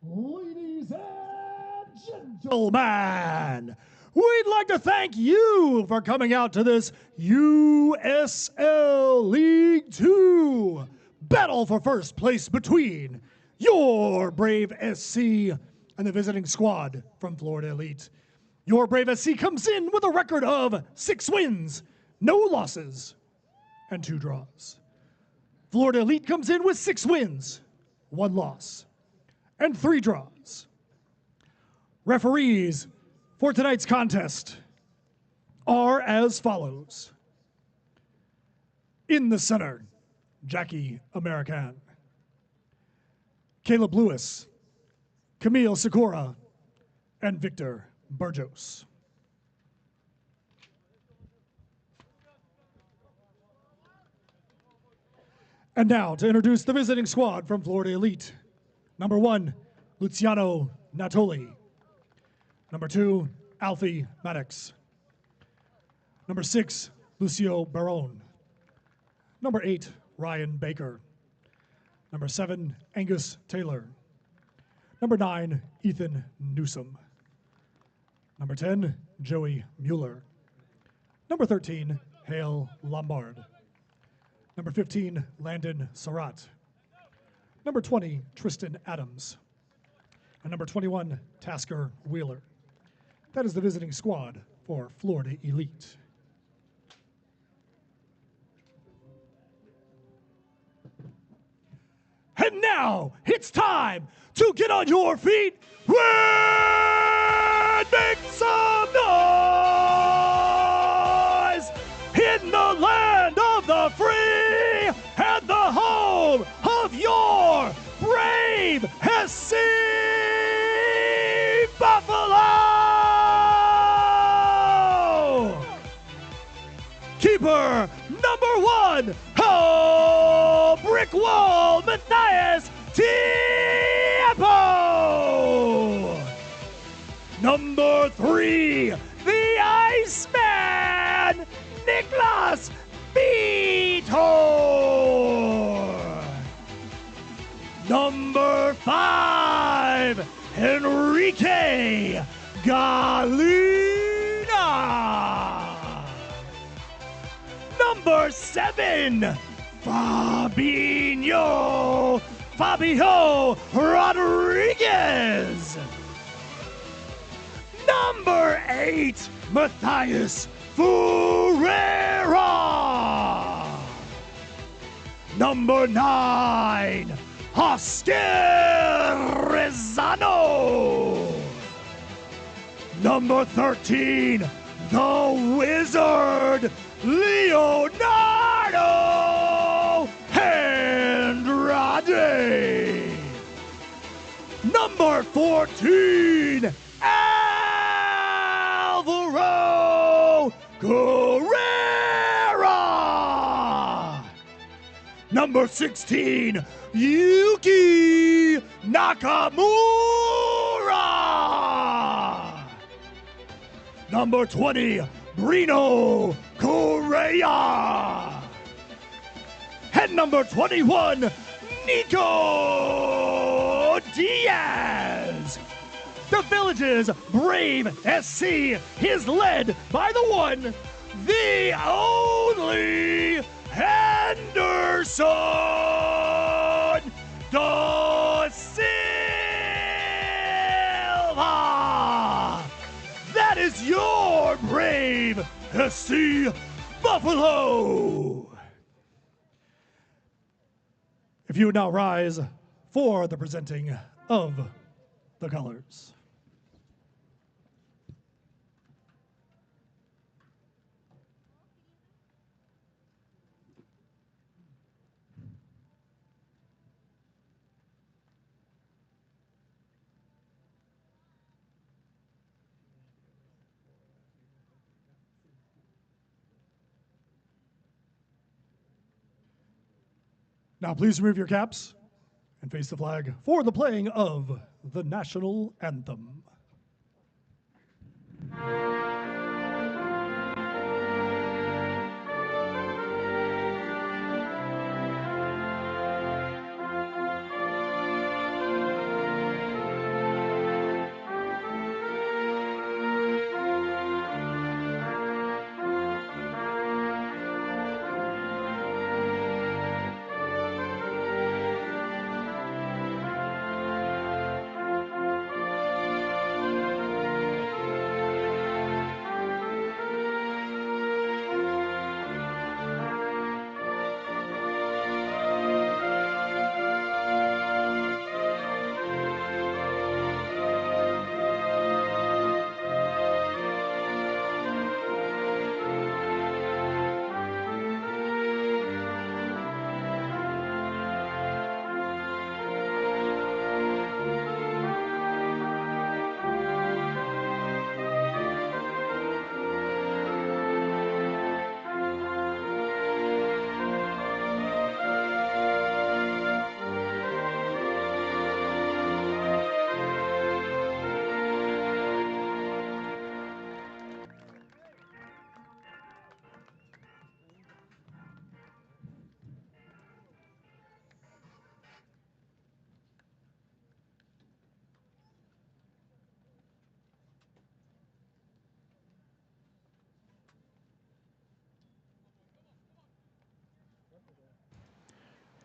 Ladies and gentlemen, we'd like to thank you for coming out to this USL League 2 battle for first place between your Brave SC and the visiting squad from Florida Elite. Your Brave SC comes in with a record of 6 wins, no losses, and 2 draws. Florida Elite comes in with 6 wins, 1 loss, and 3 draws. Referees for tonight's contest are as follows. In the center, Jackie American, Caleb Lewis, Camille Sikora, and Victor Burgos. And now to introduce the visiting squad from Florida Elite. Number 1, Luciano Natoli. Number 2, Alfie Maddox. Number 6, Lucio Barone. Number 8, Ryan Baker. Number 7, Angus Taylor. Number 9, Ethan Newsom. Number 10, Joey Mueller. Number 13, Hale Lombard. Number 15, Landon Surratt. Number 20, Tristan Adams. And number 21, Tasker Wheeler. That is the visiting squad for Florida Elite. And now it's time to get on your feet and make some noise in the land of the free and the home of your Brave SC Buffalo! Keeper number 1, oh, brick wall, Matthias Tiempo! Number 3, the Iceman, Niklas Vitor! Number 5, Enrique Galina! Number 7, Fabio Rodriguez. Number 8, Matthias Ferreira. Number 9, Oscar Rezano. Number 13, the Wizard, Leonardo Andrade. Number 14, Alvaro Carrera. Number 16, Yuki Nakamura. Number 20, Brino Correa. And number 21, Nico Diaz. The Village's Brave SC is led by the one, the only Henderson da Silva. That is your Brave SC Buffalo. If you would now rise for the presenting of the colors. Now please remove your caps and face the flag for the playing of the national anthem.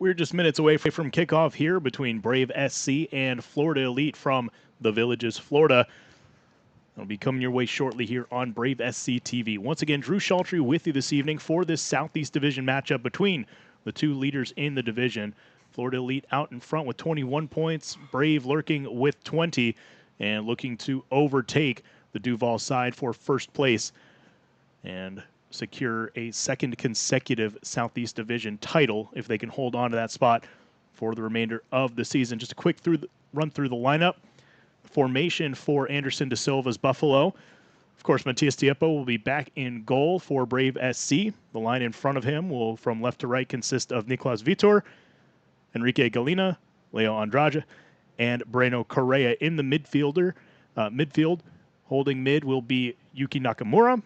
We're just minutes away from kickoff here between Brave SC and Florida Elite from the Villages, Florida. It'll be coming your way shortly here on Brave SC TV. Once again, Drew Shaltry with you this evening for this Southeast Division matchup between the two leaders in the division. Florida Elite out in front with 21 points, Brave lurking with 20, and looking to overtake the Duval side for first place and secure a second consecutive Southeast Division title if they can hold on to that spot for the remainder of the season. Just a quick run through the lineup. Formation for Anderson De Silva's Buffalo. Of course, Matias Tiepo will be back in goal for Brave SC. The line in front of him will, from left to right, consist of Nicolas Vitor, Enrique Galina, Leo Andrade, and Breno Correa in the midfield. Holding mid will be Yuki Nakamura.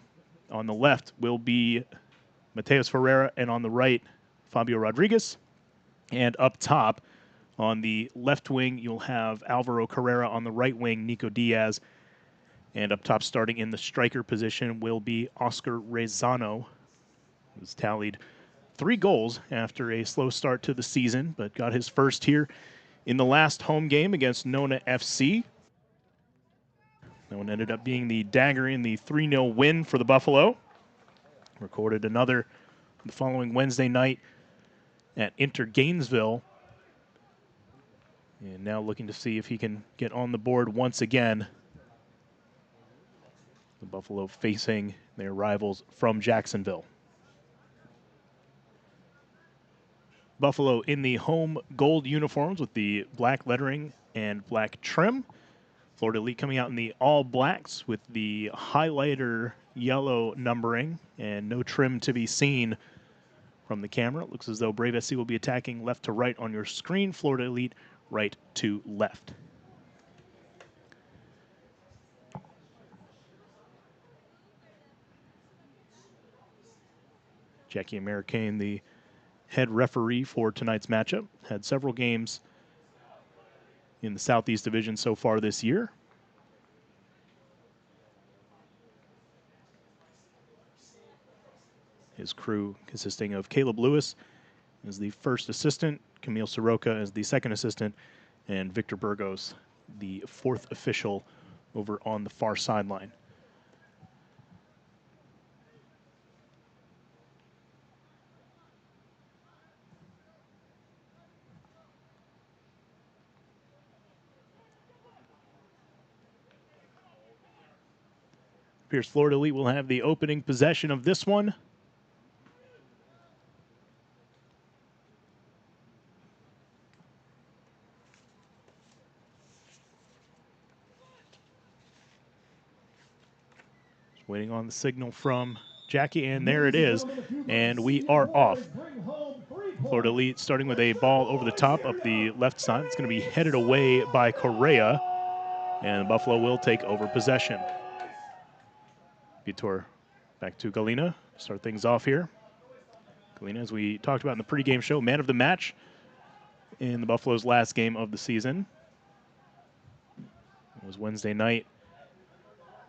On the left will be Mateus Ferreira, and on the right, Fabio Rodriguez. And up top, on the left wing, you'll have Alvaro Carrera. On the right wing, Nico Diaz. And up top, starting in the striker position, will be Oscar Rezano, who's tallied 3 goals after a slow start to the season, but got his first here in the last home game against Nona FC. That one ended up being the dagger in the 3-0 win for the Buffalo. Recorded another the following Wednesday night at Inter Gainesville. And now looking to see if he can get on the board once again. The Buffalo facing their rivals from Jacksonville. Buffalo in the home gold uniforms with the black lettering and black trim. Florida Elite coming out in the all blacks with the highlighter yellow numbering and no trim to be seen from the camera. It looks as though Brave SC will be attacking left to right on your screen. Florida Elite right to left. Jackie Americain, the head referee for tonight's matchup, had several games in the Southeast Division so far this year. His crew consisting of Caleb Lewis as the first assistant, Camille Soroka as the second assistant, and Victor Burgos, the fourth official over on the far sideline. Appears Florida Elite will have the opening possession of this one. Just waiting on the signal from Jackie, and there it is. And we are off. Florida Elite starting with a ball over the top up the left side. It's going to be headed away by Correa, and Buffalo will take over possession. Vitor back to Galina. Start things off here. Galina, as we talked about in the pregame show, man of the match in the Buffalo's last game of the season. It was Wednesday night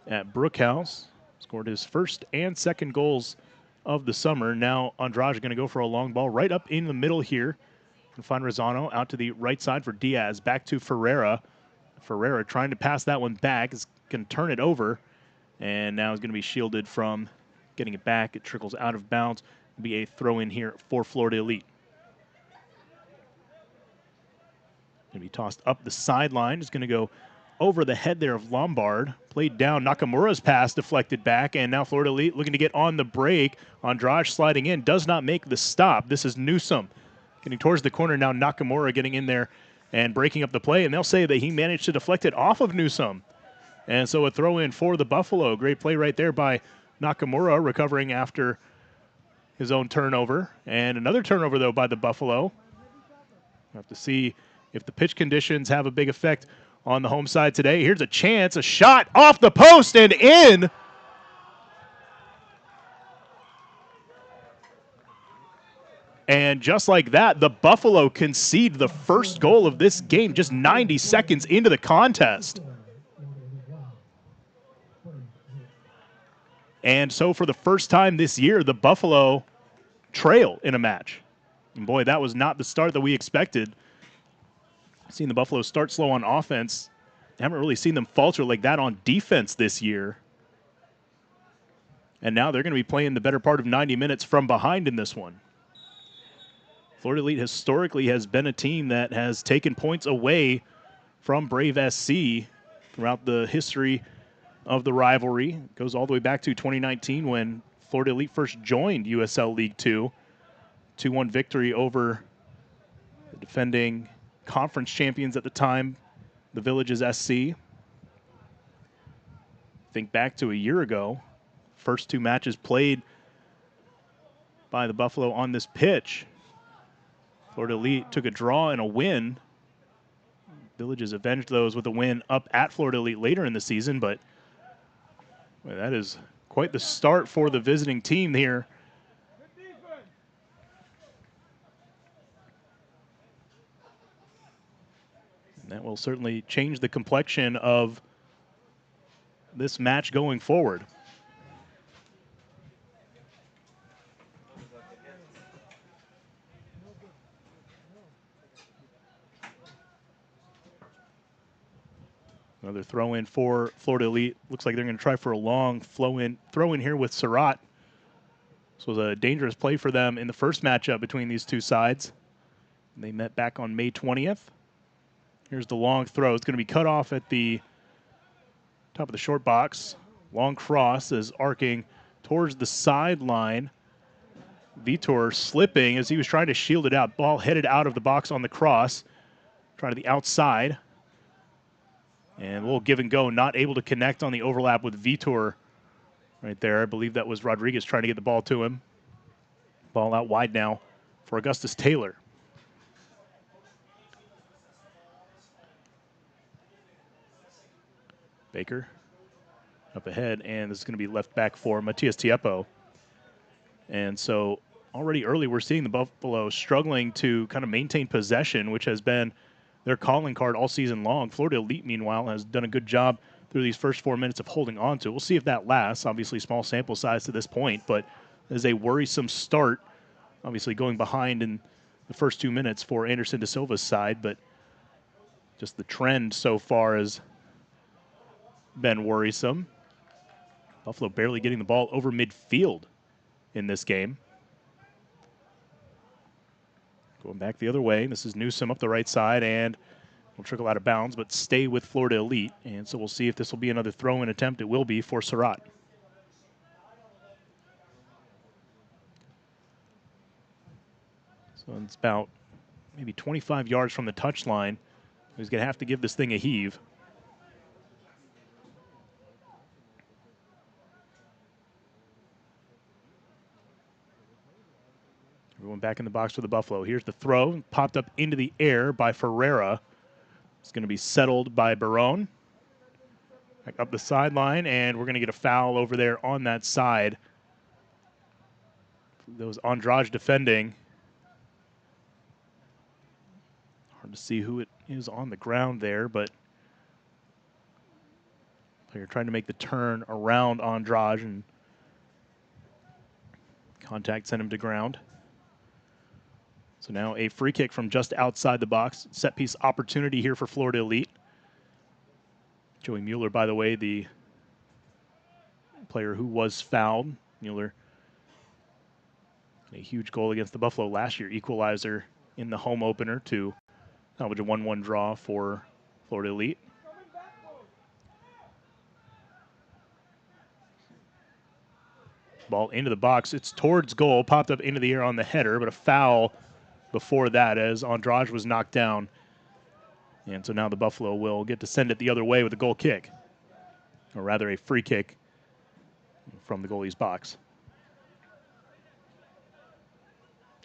at Brookhouse. Scored his first and second goals of the summer. Now Andrade going to go for a long ball right up in the middle here. And find Rezano out to the right side for Diaz. Back to Ferreira. Ferreira trying to pass that one back. Is going to turn it over. And now is going to be shielded from getting it back. It trickles out of bounds. It'll be a throw in here for Florida Elite. Going to be tossed up the sideline. It's going to go over the head there of Lombard. Played down. Nakamura's pass deflected back. And now Florida Elite looking to get on the break. Andrade sliding in. Does not make the stop. This is Newsom getting towards the corner. Now Nakamura getting in there and breaking up the play. And they'll say that he managed to deflect it off of Newsom. And so a throw in for the Buffalo. Great play right there by Nakamura, recovering after his own turnover. And another turnover, though, by the Buffalo. We'll have to see if the pitch conditions have a big effect on the home side today. Here's a chance, a shot off the post and in. And just like that, the Buffalo concede the first goal of this game just 90 seconds into the contest. And so for the first time this year, the Buffalo trail in a match. And boy, that was not the start that we expected. Seeing the Buffaloes start slow on offense. Haven't really seen them falter like that on defense this year. And now they're going to be playing the better part of 90 minutes from behind in this one. Florida Elite historically has been a team that has taken points away from Brave SC throughout the history of the rivalry. It goes all the way back to 2019 when Florida Elite first joined USL League 2. 2-1 victory over the defending conference champions at the time, the Villages SC. Think back to a year ago. First 2 matches played by the Buffalo on this pitch. Florida Elite took a draw and a win. Villages avenged those with a win up at Florida Elite later in the season, but boy, that is quite the start for the visiting team here. And that will certainly change the complexion of this match going forward. Another throw in for Florida Elite. Looks like they're going to try for a long throw in here with Surratt. This was a dangerous play for them in the first matchup between these two sides. They met back on May 20th. Here's the long throw. It's going to be cut off at the top of the short box. Long cross is arcing towards the sideline. Vitor slipping as he was trying to shield it out. Ball headed out of the box on the cross. Trying to the outside. And a little give and go. Not able to connect on the overlap with Vitor right there. I believe that was Rodriguez trying to get the ball to him. Ball out wide now for Augustus Taylor. Baker up ahead, and this is going to be left back for Matias Tiepo. And so already early we're seeing the Buffalo struggling to kind of maintain possession, which has been their calling card all season long. Florida Elite, meanwhile, has done a good job through these first 4 minutes of holding on to. We'll see if that lasts. Obviously, small sample size to this point, but as a worrisome start, obviously going behind in the first 2 minutes for Anderson de Silva's side, but just the trend so far has been worrisome. Buffalo barely getting the ball over midfield in this game. Going back the other way, this is Newsom up the right side, and will trickle out of bounds, but stay with Florida Elite. And so we'll see if this will be another throw-in attempt. It will be for Surratt. So it's about maybe 25 yards from the touchline. He's going to have to give this thing a heave. Everyone back in the box for the Buffalo. Here's the throw, popped up into the air by Ferreira. It's going to be settled by Barone. Back up the sideline, and we're going to get a foul over there on that side. Those Andrade defending. Hard to see who it is on the ground there, but player trying to make the turn around Andrade, and contact sent him to ground. So now a free kick from just outside the box. Set piece opportunity here for Florida Elite. Joey Mueller, by the way, the player who was fouled. Mueller, a huge goal against the Buffalo last year. Equalizer in the home opener to salvage a 1-1 draw for Florida Elite. Ball into the box. It's towards goal. Popped up into the air on the header, but a foul before that as Andrade was knocked down. And so now the Buffalo will get to send it the other way with a goal kick. Or rather a free kick from the goalie's box.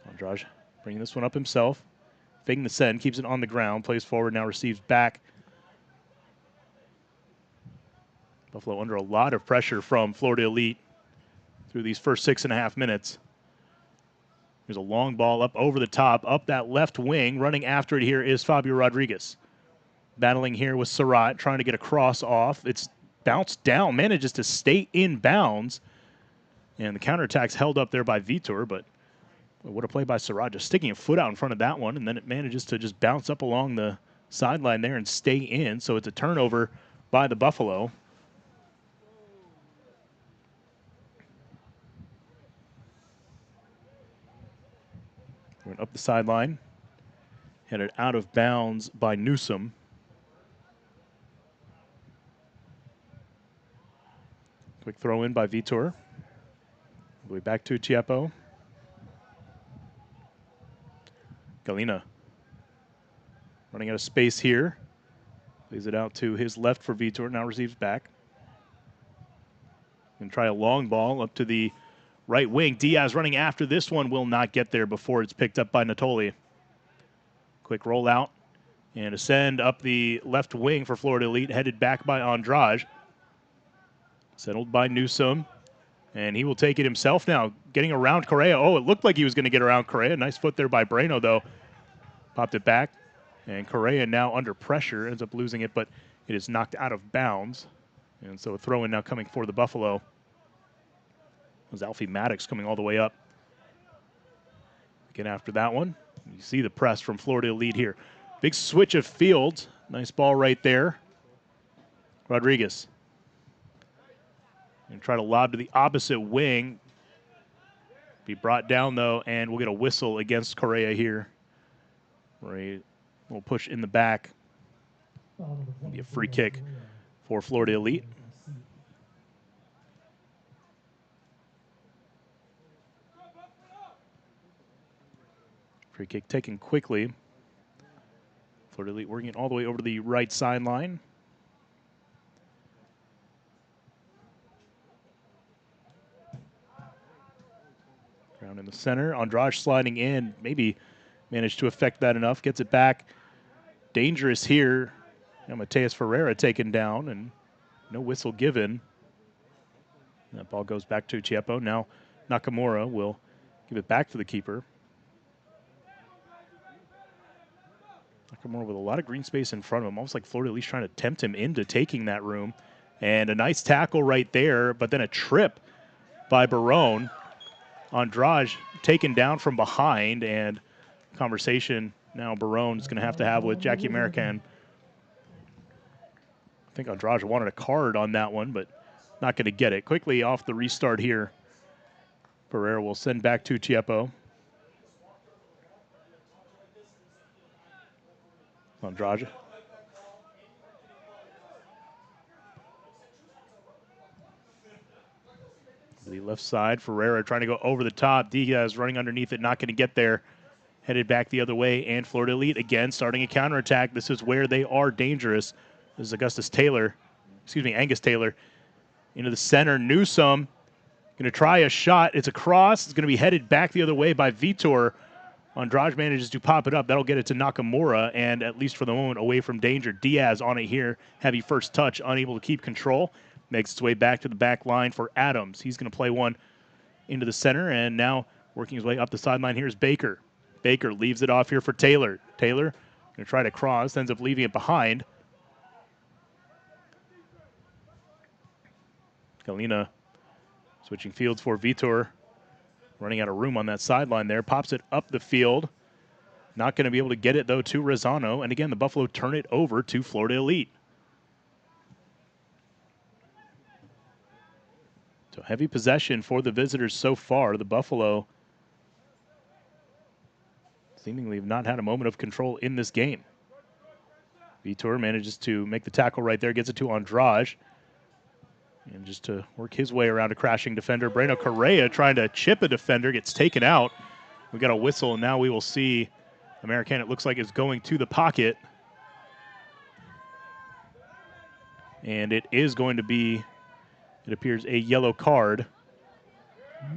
Andrade bringing this one up himself. Faking the send, keeps it on the ground, plays forward, now receives back. Buffalo under a lot of pressure from Florida Elite through these first 6.5 minutes. There's a long ball up over the top, up that left wing. Running after it here is Fabio Rodriguez. Battling here with Surratt, trying to get a cross off. It's bounced down, manages to stay in bounds. And the counterattack's held up there by Vitor, but What a play by Sarad, just sticking a foot out in front of that one, and then it manages to just bounce up along the sideline there and stay in. So it's a turnover by the Buffalo. Went up the sideline, headed out of bounds by Newsom. Quick throw in by Vitor. All the way back to Tiepo. Galina running out of space here. Plays it out to his left for Vitor, now receives back. And try a long ball up to the right wing. Diaz running after this one, will not get there before it's picked up by Natoli. Quick rollout and a send up the left wing for Florida Elite, headed back by Andrade. Settled by Newsom, and he will take it himself now, getting around Correa. Oh, it looked like he was going to get around Correa. Nice foot there by Breno, though. Popped it back, and Correa now under pressure, ends up losing it, but it is knocked out of bounds. And so a throw-in now coming for the Buffalo. It was Alfie Maddox coming all the way up. Again, after that one, you see the press from Florida Elite here. Big switch of field. Nice ball right there. Rodriguez. And try to lob to the opposite wing. Be brought down, though, and we'll get a whistle against Correa here. Right. We'll push in the back. It'll be a free kick for Florida Elite. Free kick taken quickly. Florida Elite working it all the way over to the right sideline. Ground in the center. Andrade sliding in. Maybe managed to affect that enough. Gets it back. Dangerous here. Now Mateus Ferreira taken down, and no whistle given. That ball goes back to Tiepo. Now Nakamura will give it back to the keeper. Nakamura with a lot of green space in front of him, almost like Florida at least trying to tempt him into taking that room. And a nice tackle right there, but then a trip by Barone. Andrade taken down from behind, and conversation now Barone is going to have with Jackie American. I think Andrade wanted a card on that one, but not going to get it. Quickly off the restart here. Pereira will send back to Tiepo. Andrade. The left side, Ferreira trying to go over the top. Diaz running underneath it, not going to get there. Headed back the other way, and Florida Elite again starting a counterattack. This is where they are dangerous. This is Angus Taylor. Into the center, Newsom going to try a shot. It's a cross. It's going to be headed back the other way by Vitor. Andrade manages to pop it up. That'll get it to Nakamura, and at least for the moment, away from danger. Diaz on it here. Heavy first touch, unable to keep control. Makes its way back to the back line for Adams. He's going to play one into the center, and now working his way up the sideline. Here's Baker. Baker leaves it off here for Taylor. Taylor going to try to cross, ends up leaving it behind. Galina switching fields for Vitor. Running out of room on that sideline there. Pops it up the field. Not going to be able to get it, though, to Rosano. And again, the Buffalo turn it over to Florida Elite. So heavy possession for the visitors so far. The Buffalo seemingly have not had a moment of control in this game. Vitor manages to make the tackle right there, gets it to Andrade. And just to work his way around a crashing defender. Breno Correa trying to chip a defender, gets taken out. We got a whistle, and now we will see American, it looks like, is going to the pocket. And it is going to be, it appears, a yellow card.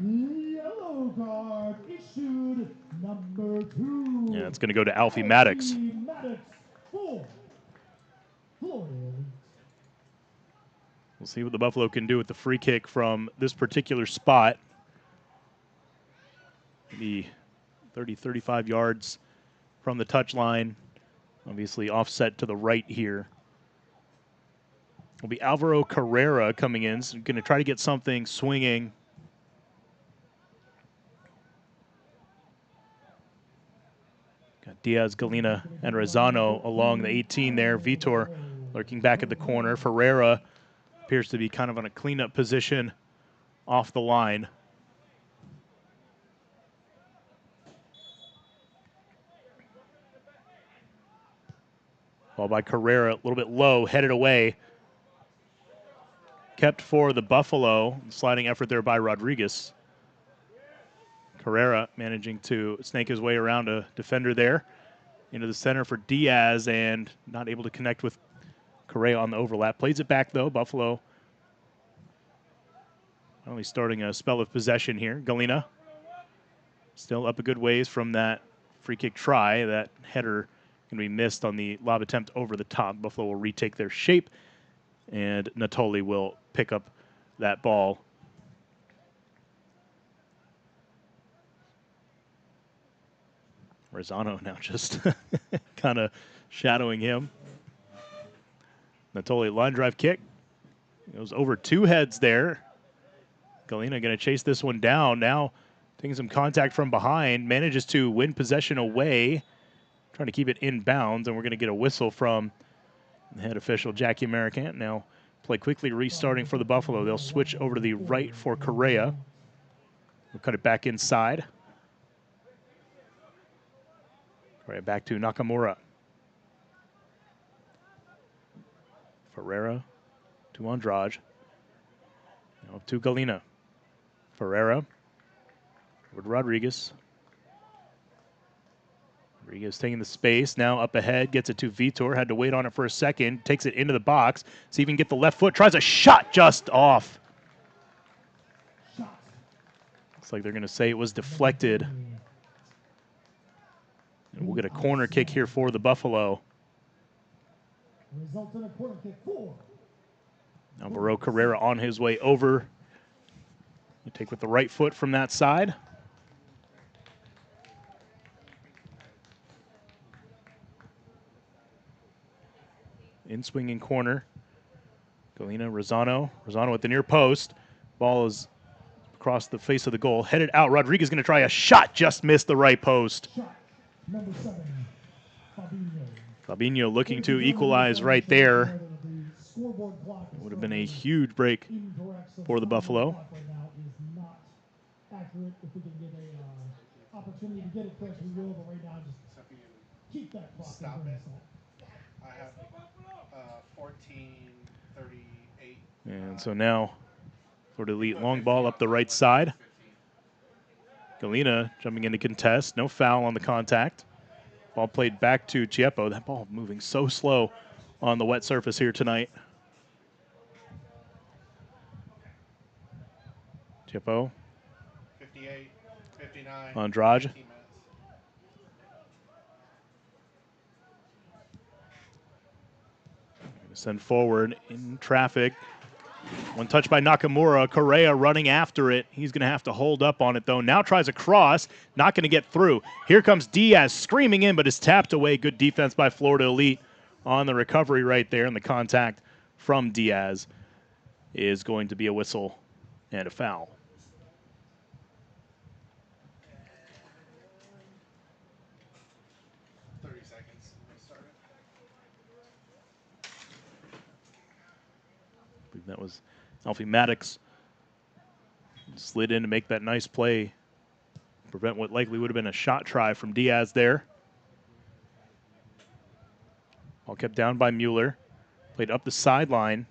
Yellow card issued, number 2. Yeah, it's going to go to Alfie Maddox. Maddox for Florida. We'll see what the Buffalo can do with the free kick from this particular spot. Maybe 30, 35 yards from the touchline. Obviously offset to the right here. Will be Alvaro Carrera coming in. So going to try to get something swinging. Diaz, Galina, and Rosano along the 18 there. Vitor lurking back at the corner. Ferreira appears to be kind of on a cleanup position off the line. Ball by Carrera, a little bit low, headed away. Kept for the Buffalo. Sliding effort there by Rodriguez. Carrera managing to snake his way around a defender there. Into the center for Diaz and not able to connect with Correa on the overlap. Plays it back though. Buffalo only starting a spell of possession here. Galina still up a good ways from that free kick try. That header going to be missed on the lob attempt over the top. Buffalo will retake their shape, and Natoli will pick up that ball. Rosano now just kind of shadowing him. Natoli line drive kick. Goes over two heads there. Galina going to chase this one down. Now taking some contact from behind. Manages to win possession away. Trying to keep it inbounds, and we're going to get a whistle from the head official, Jackie Americant. Now play quickly restarting for the Buffalo. They'll switch over to the right for Correa. We'll cut it back inside. Correa back to Nakamura. Ferreira to Andrade. Now up to Galina. Ferreira. Over to Rodriguez. Rodriguez taking the space, now up ahead, gets it to Vitor, had to wait on it for a second, takes it into the box, see if he can get the left foot, tries a shot just off. Looks like they're going to say it was deflected. And we'll get a corner kick here for the Buffalo. Alvaro Carrera on his way over. You take with the right foot from that side. In swinging corner. Galina, Rosano. Rosano at the near post. Ball is across the face of the goal. Headed out. Rodriguez going to try a shot. Just missed the right post. Number 7, Fabinho looking to equalize right there. Would have been a huge break for the Buffalo. Stop it. I have 14:38. And so now, Florida Elite long ball up the right side. Galina jumping into contest. No foul on the contact. Ball played back to Chiepo. That ball moving so slow on the wet surface here tonight. Chiepo. 58, 59. Andrade. Send forward in traffic. One touch by Nakamura. Correa running after it. He's going to have to hold up on it, though. Now tries a cross. Not going to get through. Here comes Diaz screaming in, but is tapped away. Good defense by Florida Elite on the recovery right there. And the contact from Diaz is going to be a whistle and a foul. That was Alfie Maddox. Slid in to make that nice play. Prevent what likely would have been a shot try from Diaz there. Ball kept down by Mueller. Played up the sideline.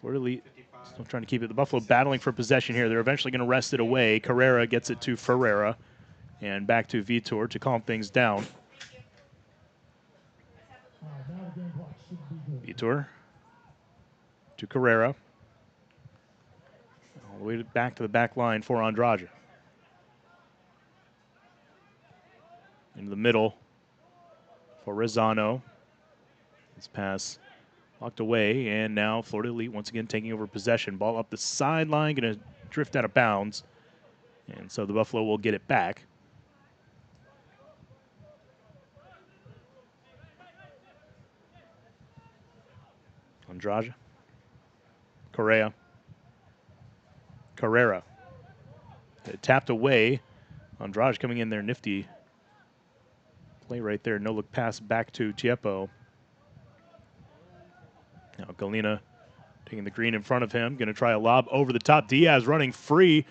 Florida Elite still trying to keep it. The Buffalo battling for possession here. They're eventually going to wrest it away. Carrera gets it to Ferreira. And back to Vitor to calm things down. Vitor. To Carrera. All the way back to the back line for Andrade. Into the middle for Rosano. This pass locked away, and now Florida Elite once again taking over possession. Ball up the sideline, going to drift out of bounds. And so the Buffalo will get it back. Andrade. Correa. Carrera. Tapped away. Andrade coming in there nifty. Play right there. No look pass back to Tiepo. Now Galina taking the green in front of him. Going to try a lob over the top. Diaz running free.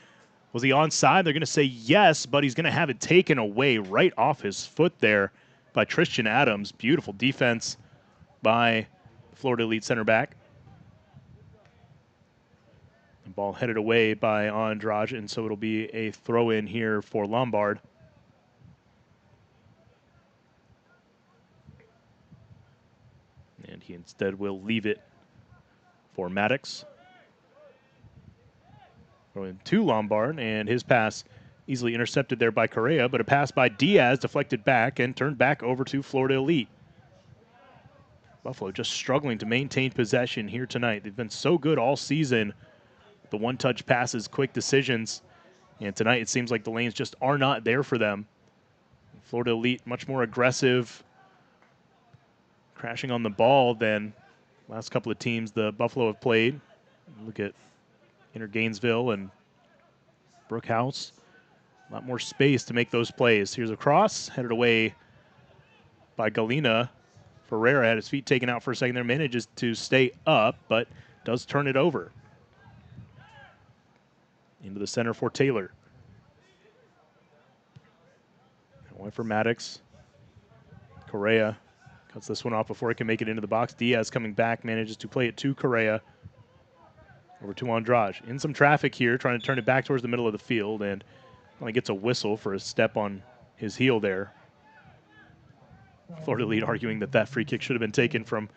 Was he onside? They're going to say yes, but he's going to have it taken away right off his foot there by Tristan Adams. Beautiful defense by Florida Elite center back. The ball headed away by Andrade, and so it'll be a throw-in here for Lombard. And he instead will leave it for Maddox. Throw-in to Lombard, and his pass easily intercepted there by Correa, but a pass by Diaz deflected back and turned back over to Florida Elite. Buffalo just struggling to maintain possession here tonight. They've been so good all season. The one-touch passes, quick decisions. And tonight it seems like the lanes just are not there for them. Florida Elite much more aggressive, crashing on the ball than last couple of teams the Buffalo have played. Look at Inner Gainesville and Brookhouse. A lot more space to make those plays. Here's a cross, headed away by Galina. Ferreira had his feet taken out for a second there, manages to stay up, but does turn it over. Into the center for Taylor. Away for Maddox. Correa cuts this one off before it can make it into the box. Diaz coming back, manages to play it to Correa. Over to Andrade. In some traffic here, trying to turn it back towards the middle of the field, and only gets a whistle for a step on his heel there. Florida Elite arguing that that free kick should have been taken from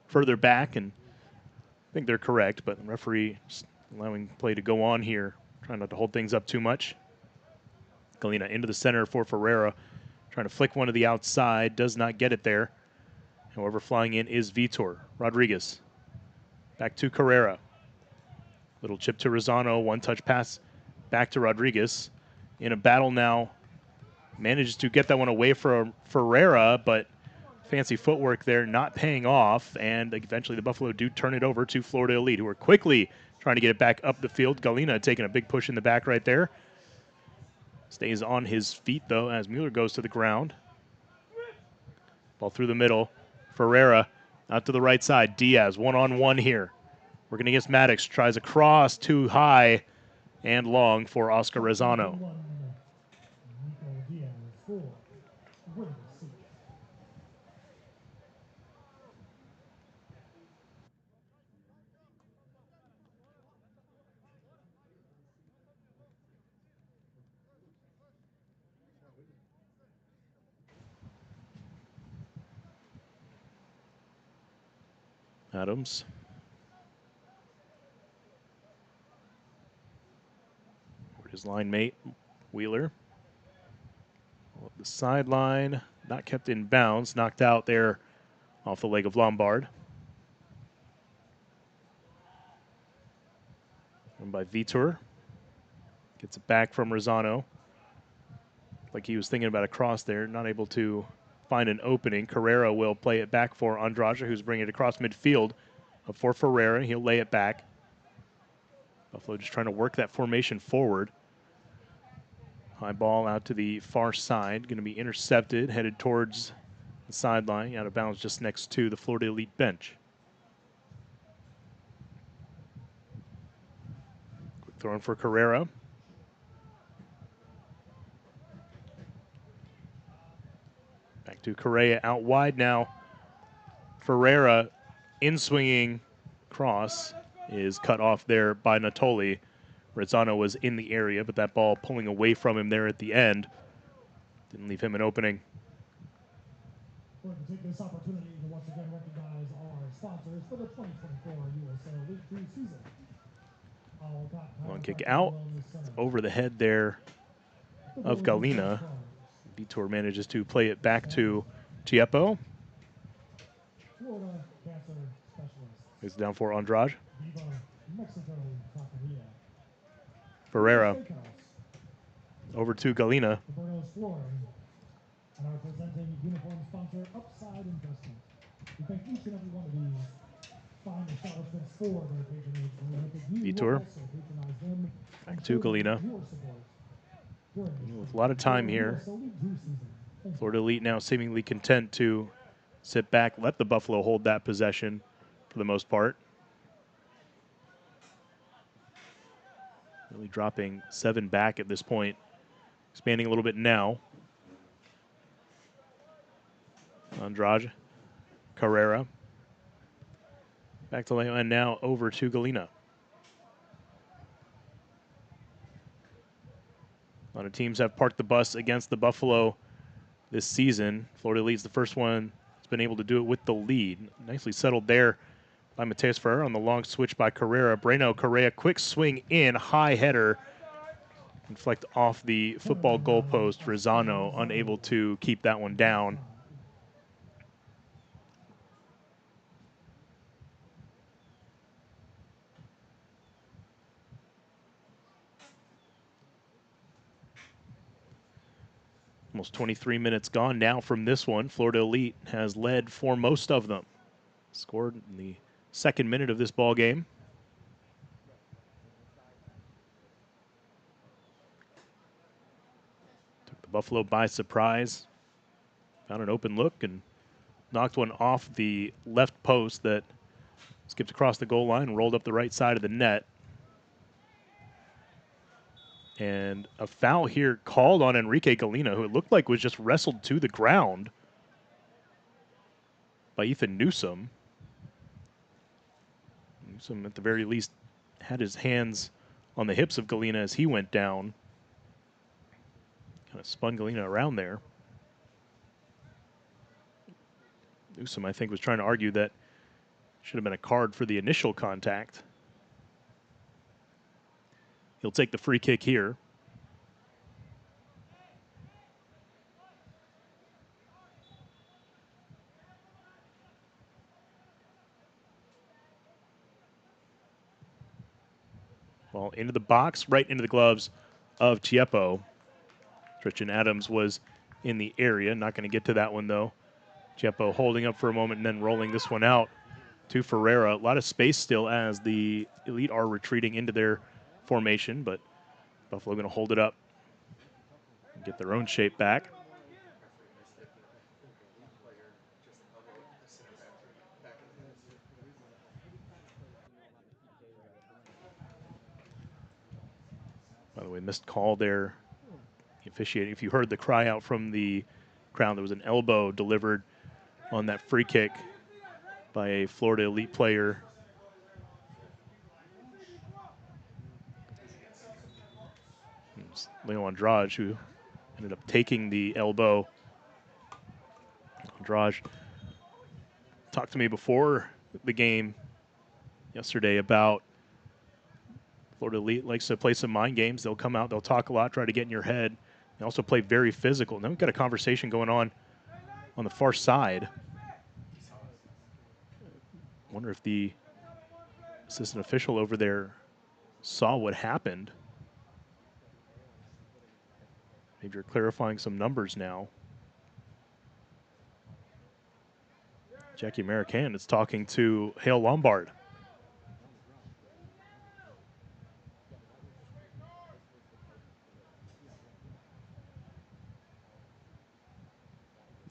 further back, and I think they're correct, but the referee just allowing play to go on here, trying not to hold things up too much. Galina into the center for Ferreira, trying to flick one to the outside, does not get it there. However, flying in is Vitor. Rodriguez back to Carrera. Little chip to Rosano, one-touch pass back to Rodriguez. In a battle now, manages to get that one away from Ferreira, but fancy footwork there not paying off, and eventually the Buffalo do turn it over to Florida Elite, who are quickly trying to get it back up the field. Galina taking a big push in the back right there. Stays on his feet, though, as Mueller goes to the ground. Ball through the middle. Ferreira out to the right side. Diaz one-on-one here. Working against Maddox. Tries a cross too high and long for Oscar Rosano. Adams. His line mate, Wheeler. The sideline, not kept in bounds, knocked out there off the leg of Lombard. And by Vitor. Gets it back from Rosano. Like he was thinking about a cross there, not able to find an opening. Carrera will play it back for Andrade, who's bringing it across midfield. Up for Ferreira, he'll lay it back. Buffalo just trying to work that formation forward. High ball out to the far side, going to be intercepted, headed towards the sideline, out of bounds just next to the Florida Elite bench. Quick throw in for Carrera. Back to Correa out wide now. Ferreira in swinging cross is cut off there by Natoli. Rosano was in the area, but that ball pulling away from him there at the end didn't leave him an opening. We're going to take this opportunity to once again recognize our sponsors for the 2024 USA League 2 season. Long kick out. It's over the head there of Galina. Vitor manages to play it back to Tiepo. It's down for Andrade. Ferreira over to Galina. And our presenting uniform sponsor, Upside Investment. We thank each and every one of these fine establishments for their patronage. And we hope that you Vitor. will also patronize them. Back to Galina. Your support during this With a lot of time here. USA League 2 season. Thank Florida Elite now seemingly content to sit back, let the Buffalo hold that possession for the most part. Really dropping 7 back at this point. Expanding a little bit now. Andrade, Carrera. Back to Leo, and now over to Galena. A lot of teams have parked the bus against the Buffalo this season. Florida Elite's the first one that's been able to do it with the lead. Nicely settled there by Mateus Ferrer on the long switch by Carrera. Breno Correa, quick swing in, high header. Inflect off the football goalpost. Rosano unable to keep that one down. Almost 23 minutes gone now from this one. Florida Elite has led for most of them. Scored in the 2nd minute of this ball game. Took the Buffalo by surprise. Found an open look and knocked one off the left post that skipped across the goal line and rolled up the right side of the net. And a foul here called on Enrique Galena, who it looked like was just wrestled to the ground by Ethan Newsom. Newsom, at the very least, had his hands on the hips of Galena as he went down. Kind of spun Galena around there. Newsom, I think, was trying to argue that should have been a card for the initial contact. He'll take the free kick here. Ball into the box, right into the gloves of Chiepo. Tristan Adams was in the area. Not going to get to that one, though. Chiepo holding up for a moment and then rolling this one out to Ferreira. A lot of space still as the Elite are retreating into their formation, but Buffalo going to hold it up and get their own shape back. By the way, missed call there. Officiating. If you heard the cry out from the crowd, there was an elbow delivered on that free kick by a Florida Elite player. Leo Andrade, who ended up taking the elbow. Andrade talked to me before the game yesterday about Florida Elite likes to play some mind games. They'll come out, they'll talk a lot, try to get in your head. They also play very physical. And then we've got a conversation going on the far side. Wonder if the assistant official over there saw what happened. Maybe you're clarifying some numbers now. Jackie American is talking to Hale Lombard.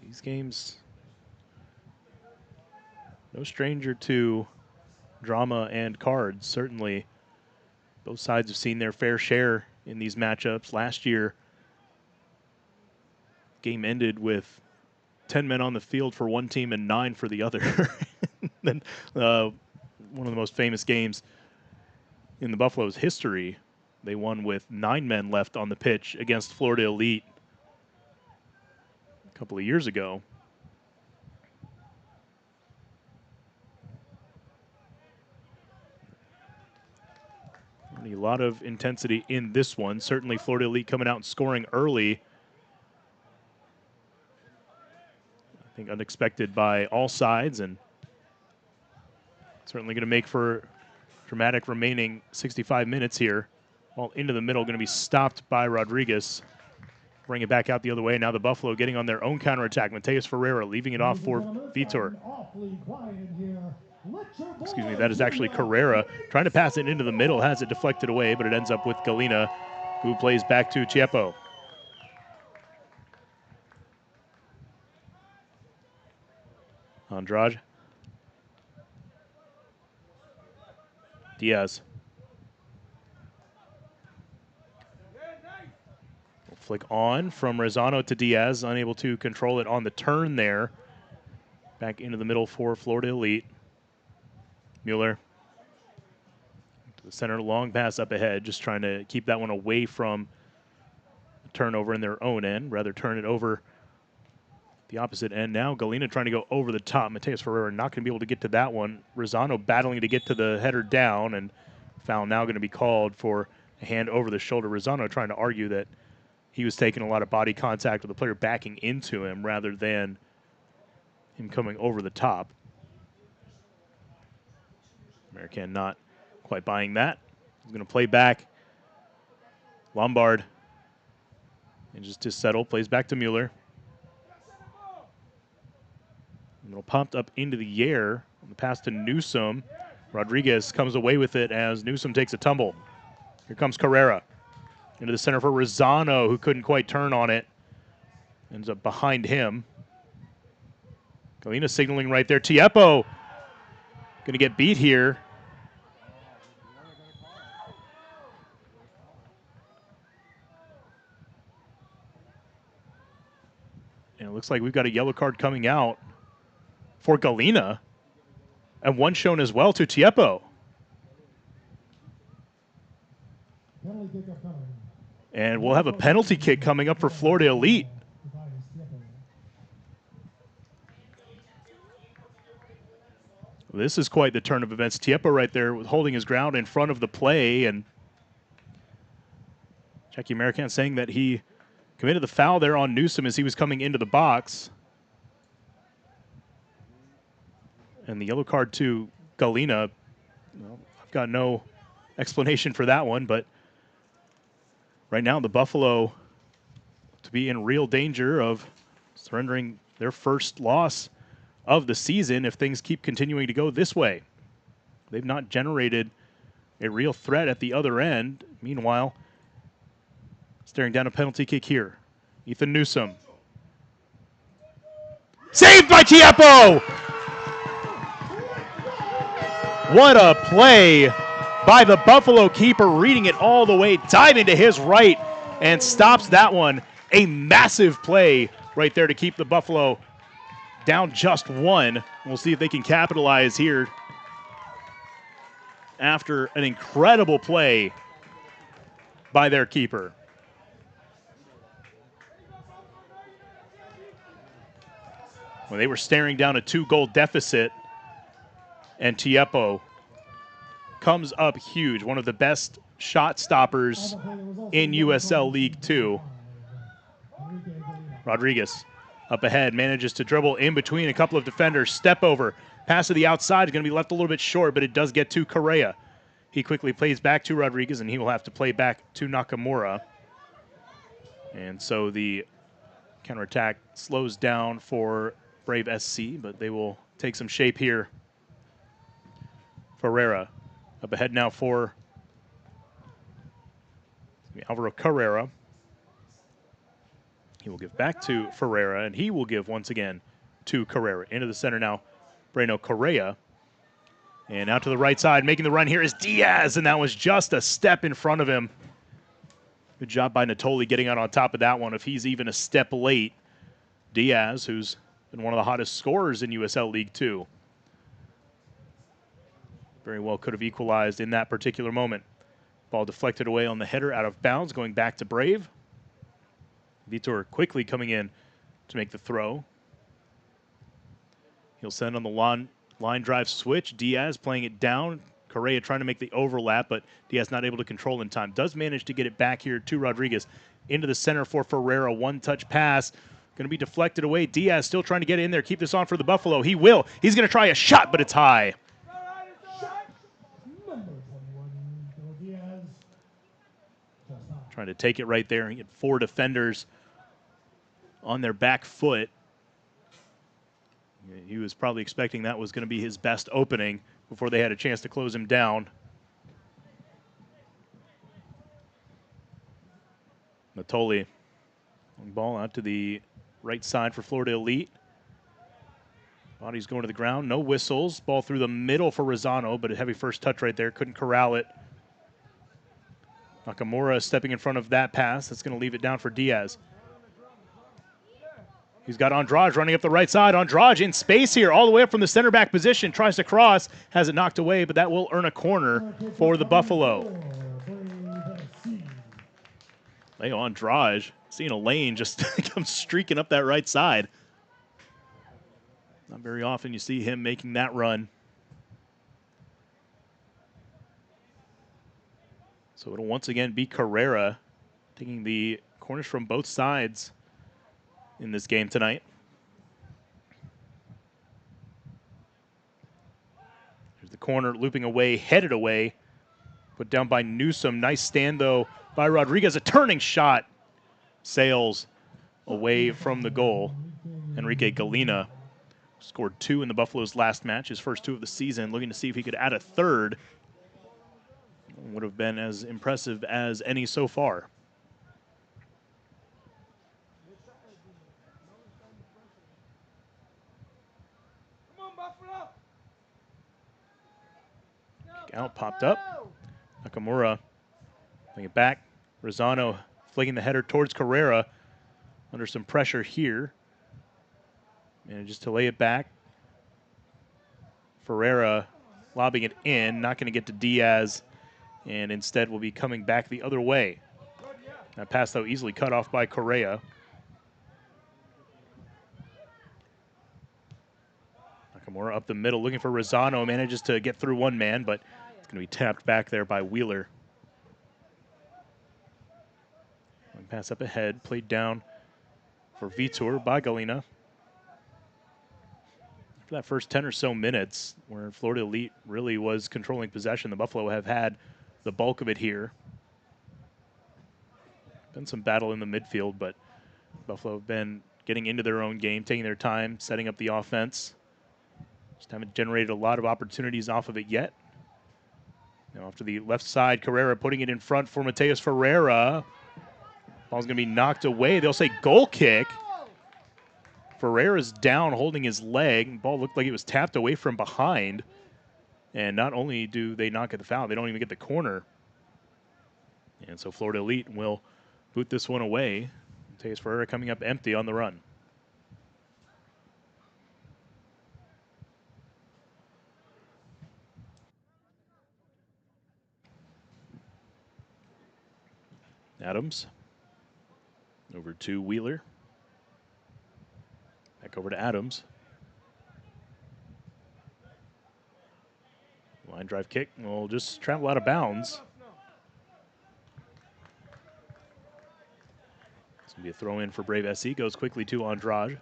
These games, no stranger to drama and cards. Certainly, both sides have seen their fair share in these matchups. Last year, game ended with 10 men on the field for one team and 9 for the other. Then one of the most famous games in the Buffalo's history, they won with 9 men left on the pitch against Florida Elite a couple of years ago. A lot of intensity in this one. Certainly Florida Elite coming out and scoring early. I think unexpected by all sides, and certainly going to make for dramatic remaining 65 minutes here. Ball into the middle, going to be stopped by Rodriguez. Bring it back out the other way. Now the Buffalo getting on their own counterattack. Mateus Ferreira leaving it off for Vitor. Excuse me, that is actually Carrera trying to pass it into the middle, has it deflected away, but it ends up with Galena, who plays back to Chiepo. Andrade. Diaz. Flick on from Rosano to Diaz, unable to control it on the turn there. Back into the middle for Florida Elite. Mueller to the center, long pass up ahead, just trying to keep that one away from a turnover in their own end, rather turn it over the opposite end. Now Galena trying to go over the top. Mateus Ferreira not going to be able to get to that one. Rosano battling to get to the header down, and foul now going to be called for a hand over the shoulder. Rosano trying to argue that he was taking a lot of body contact with the player backing into him rather than him coming over the top. American not quite buying that. He's going to play back. Lombard. And just to settle, plays back to Mueller. A little pumped up into the air on the pass to Newsom. Rodriguez comes away with it as Newsom takes a tumble. Here comes Carrera. Into the center for Rosano, who couldn't quite turn on it. Ends up behind him. Galena signaling right there. Tiepo going to get beat here. And it looks like we've got a yellow card coming out for Galena. And one shown as well to Tiepo. And we'll have a penalty kick coming up for Florida Elite. This is quite the turn of events. Tiepo right there holding his ground in front of the play. And Jackie American saying that he committed the foul there on Newsom as he was coming into the box. And the yellow card to Galena. Well, I've got no explanation for that one, but right now the Buffalo to be in real danger of surrendering their first loss of the season if things keep continuing to go this way. They've not generated a real threat at the other end. Meanwhile, staring down a penalty kick here. Ethan Newsom. Saved by Tiepo! What a play by the Buffalo keeper, reading it all the way, diving to his right, and stops that one. A massive play right there to keep the Buffalo down just one. We'll see if they can capitalize here after an incredible play by their keeper. Well, they were staring down a 2-goal deficit, and Tiepo comes up huge. One of the best shot stoppers in USL League 2. Rodriguez up ahead, manages to dribble in between a couple of defenders. Step over, pass to the outside is going to be left a little bit short, but it does get to Correa. He quickly plays back to Rodriguez, and he will have to play back to Nakamura. And so the counterattack slows down for Brave SC, but they will take some shape here. Ferreira up ahead now for Alvaro Carrera. He will give back to Ferreira, and he will give once again to Carrera. Into the center now, Breno Correa. And out to the right side, making the run here is Diaz, and that was just a step in front of him. Good job by Natoli getting out on top of that one. If he's even a step late, Diaz, who's been one of the hottest scorers in USL League 2, very well could have equalized in that particular moment. Ball deflected away on the header, out of bounds, going back to Brave. Vitor quickly coming in to make the throw. He'll send on the line drive switch. Diaz playing it down. Correa trying to make the overlap, but Diaz not able to control in time. Does manage to get it back here to Rodriguez. Into the center for Ferreira. One-touch pass. Going to be deflected away. Diaz still trying to get in there. Keep this on for the Buffalo. He will. He's going to try a shot, but it's high. Trying to take it right there. He had 4 defenders on their back foot. He was probably expecting that was going to be his best opening before they had a chance to close him down. Natoli, long ball out to the right side for Florida Elite. Body's going to the ground. No whistles. Ball through the middle for Rosano, but a heavy first touch right there. Couldn't corral it. Nakamura stepping in front of that pass. That's going to leave it down for Diaz. He's got Andrade running up the right side. Andrade in space here, all the way up from the center back position. Tries to cross, has it knocked away, but that will earn a corner for the Buffalo. Leo Andrade, seeing a lane just come streaking up that right side. Not very often you see him making that run. So it'll once again be Carrera taking the corners from both sides in this game tonight. Here's the corner, looping away, headed away. Put down by Newsom. Nice stand, though, by Rodriguez. A turning shot sails away from the goal. Enrique Galena scored 2 in the Buffalo's last match, his first 2 of the season, looking to see if he could add a third. Would have been as impressive as any so far. Kick out, popped up. Nakamura playing it back. Rosano flicking the header towards Carrera. Under some pressure here. Manages to lay it back. Ferreira lobbing it in. Not going to get to Diaz. And instead will be coming back the other way. That pass, though, easily cut off by Correa. Nakamura up the middle looking for Rosano. Manages to get through one man, but it's going to be tapped back there by Wheeler. One pass up ahead, played down for Vitor by Galena. After that first 10 or so minutes, where Florida Elite really was controlling possession, the Buffalo have had the bulk of it here. Been some battle in the midfield, but Buffalo have been getting into their own game, taking their time, setting up the offense. Just haven't generated a lot of opportunities off of it yet. Now after the left side, Carrera putting it in front for Mateus Ferreira. Ball's going to be knocked away. They'll say goal kick. Ferreira's down holding his leg. Ball looked like it was tapped away from behind. And not only do they not get the foul, they don't even get the corner. And so Florida Elite will boot this one away. Mateus Ferreira coming up empty on the run. Adams over to Wheeler. Back over to Adams. Line drive kick will just travel out of bounds. It's going to be a throw in for Brave SC. Goes quickly to Andrade.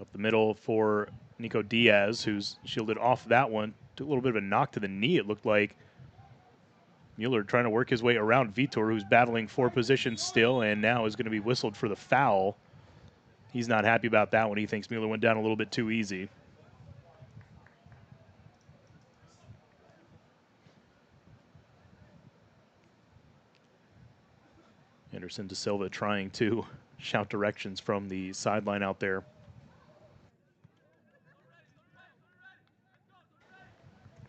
Up the middle for Nico Diaz, who's shielded off that one. Took a little bit of a knock to the knee, it looked like. Mueller trying to work his way around Vitor, who's battling for position still, and now is going to be whistled for the foul. He's not happy about that one. He thinks Mueller went down a little bit too easy. Anderson de Silva trying to shout directions from the sideline out there.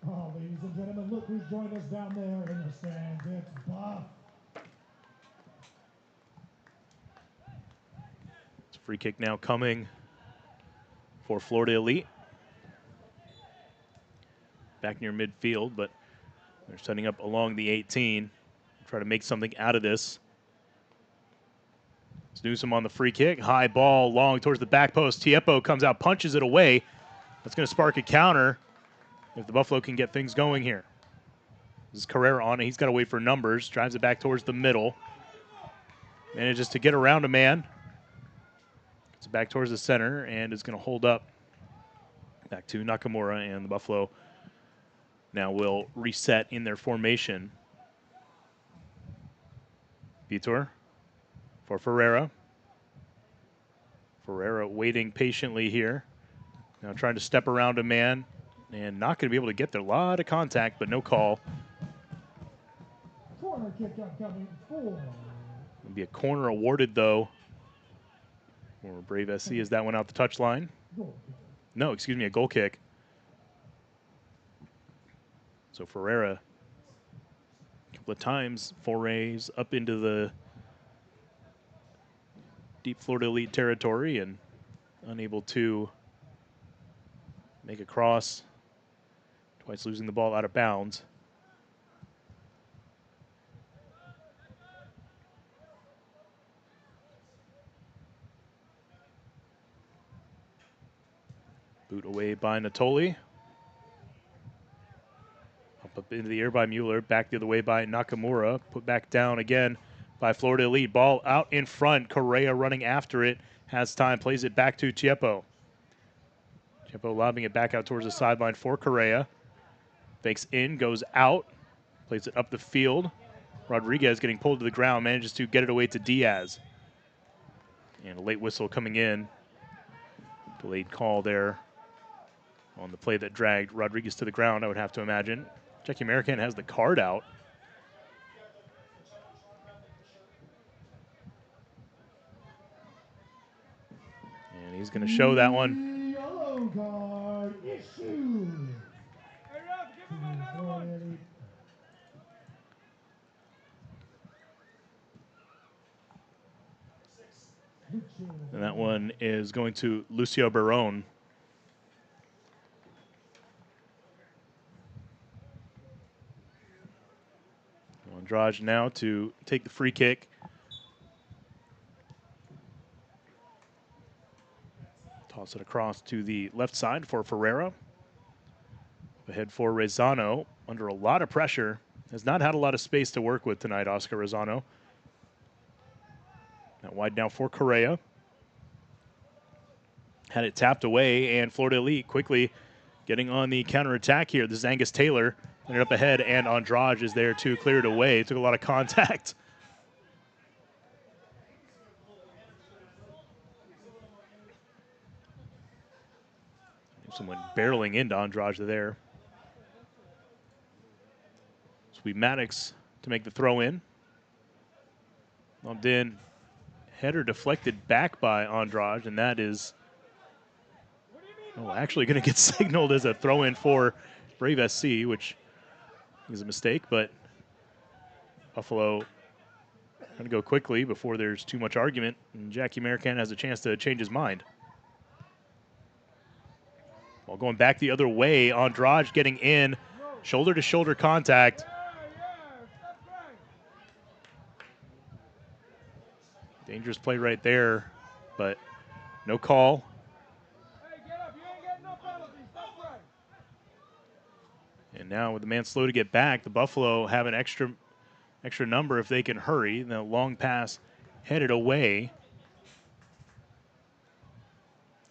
Oh, ladies and gentlemen, look who's joined us down there in the stands. It's Buff. It's a free kick now coming for Florida Elite. Back near midfield, but they're setting up along the 18. Try to make something out of this. It's Newsom on the free kick. High ball, long towards the back post. Tiepo comes out, punches it away. That's going to spark a counter if the Buffalo can get things going here. This is Carrera on it. He's got to wait for numbers. Drives it back towards the middle. Manages to get around a man. Gets it back towards the center and is going to hold up. Back to Nakamura, and the Buffalo now will reset in their formation. Vitor for Ferreira. Ferreira waiting patiently here. Now trying to step around a man and not going to be able to get there. A lot of contact, but no call. Corner kick upcoming for. It'll be a corner awarded, though, For Brave SC, is that one out the touchline? No, excuse me, a goal kick. So Ferreira, a couple of times, forays up into the deep Florida Elite territory and unable to make a cross. Twice losing the ball out of bounds. Boot away by Natoli. Up into the air by Mueller. Back the other way by Nakamura. Put back down again by Florida Elite. Ball out in front. Correa running after it. Has time. Plays it back to Chiepo. Chiepo lobbing it back out towards the sideline for Correa. Fakes in. Goes out. Plays it up the field. Rodriguez getting pulled to the ground. Manages to get it away to Diaz. And a late whistle coming in. Delayed call there on the play that dragged Rodriguez to the ground, I would have to imagine. Jackie American has the card out. And he's going to show that one. Yellow card issued. And that one is going to Lucio Barone. Andrade now to take the free kick. Toss it across to the left side for Ferreira. Ahead for Rezano, under a lot of pressure. Has not had a lot of space to work with tonight, Oscar Rezano. Now wide now for Correa. Had it tapped away, and Florida Elite quickly getting on the counterattack here. This is Angus Taylor. Ended up ahead, and Andrade is there to clear it away. It took a lot of contact. Someone barreling into Andrade there. So we Maddox to make the throw in. Lumped in. Header deflected back by Andrade, and that is actually going to get signaled as a throw in for Brave SC, which is a mistake, but Buffalo going to go quickly before there's too much argument, and Jackie American has a chance to change his mind. While going back the other way, Andrade getting in, shoulder-to-shoulder contact. Dangerous play right there, but no call. And now with the man slow to get back, the Buffalo have an extra number if they can hurry. The long pass headed away.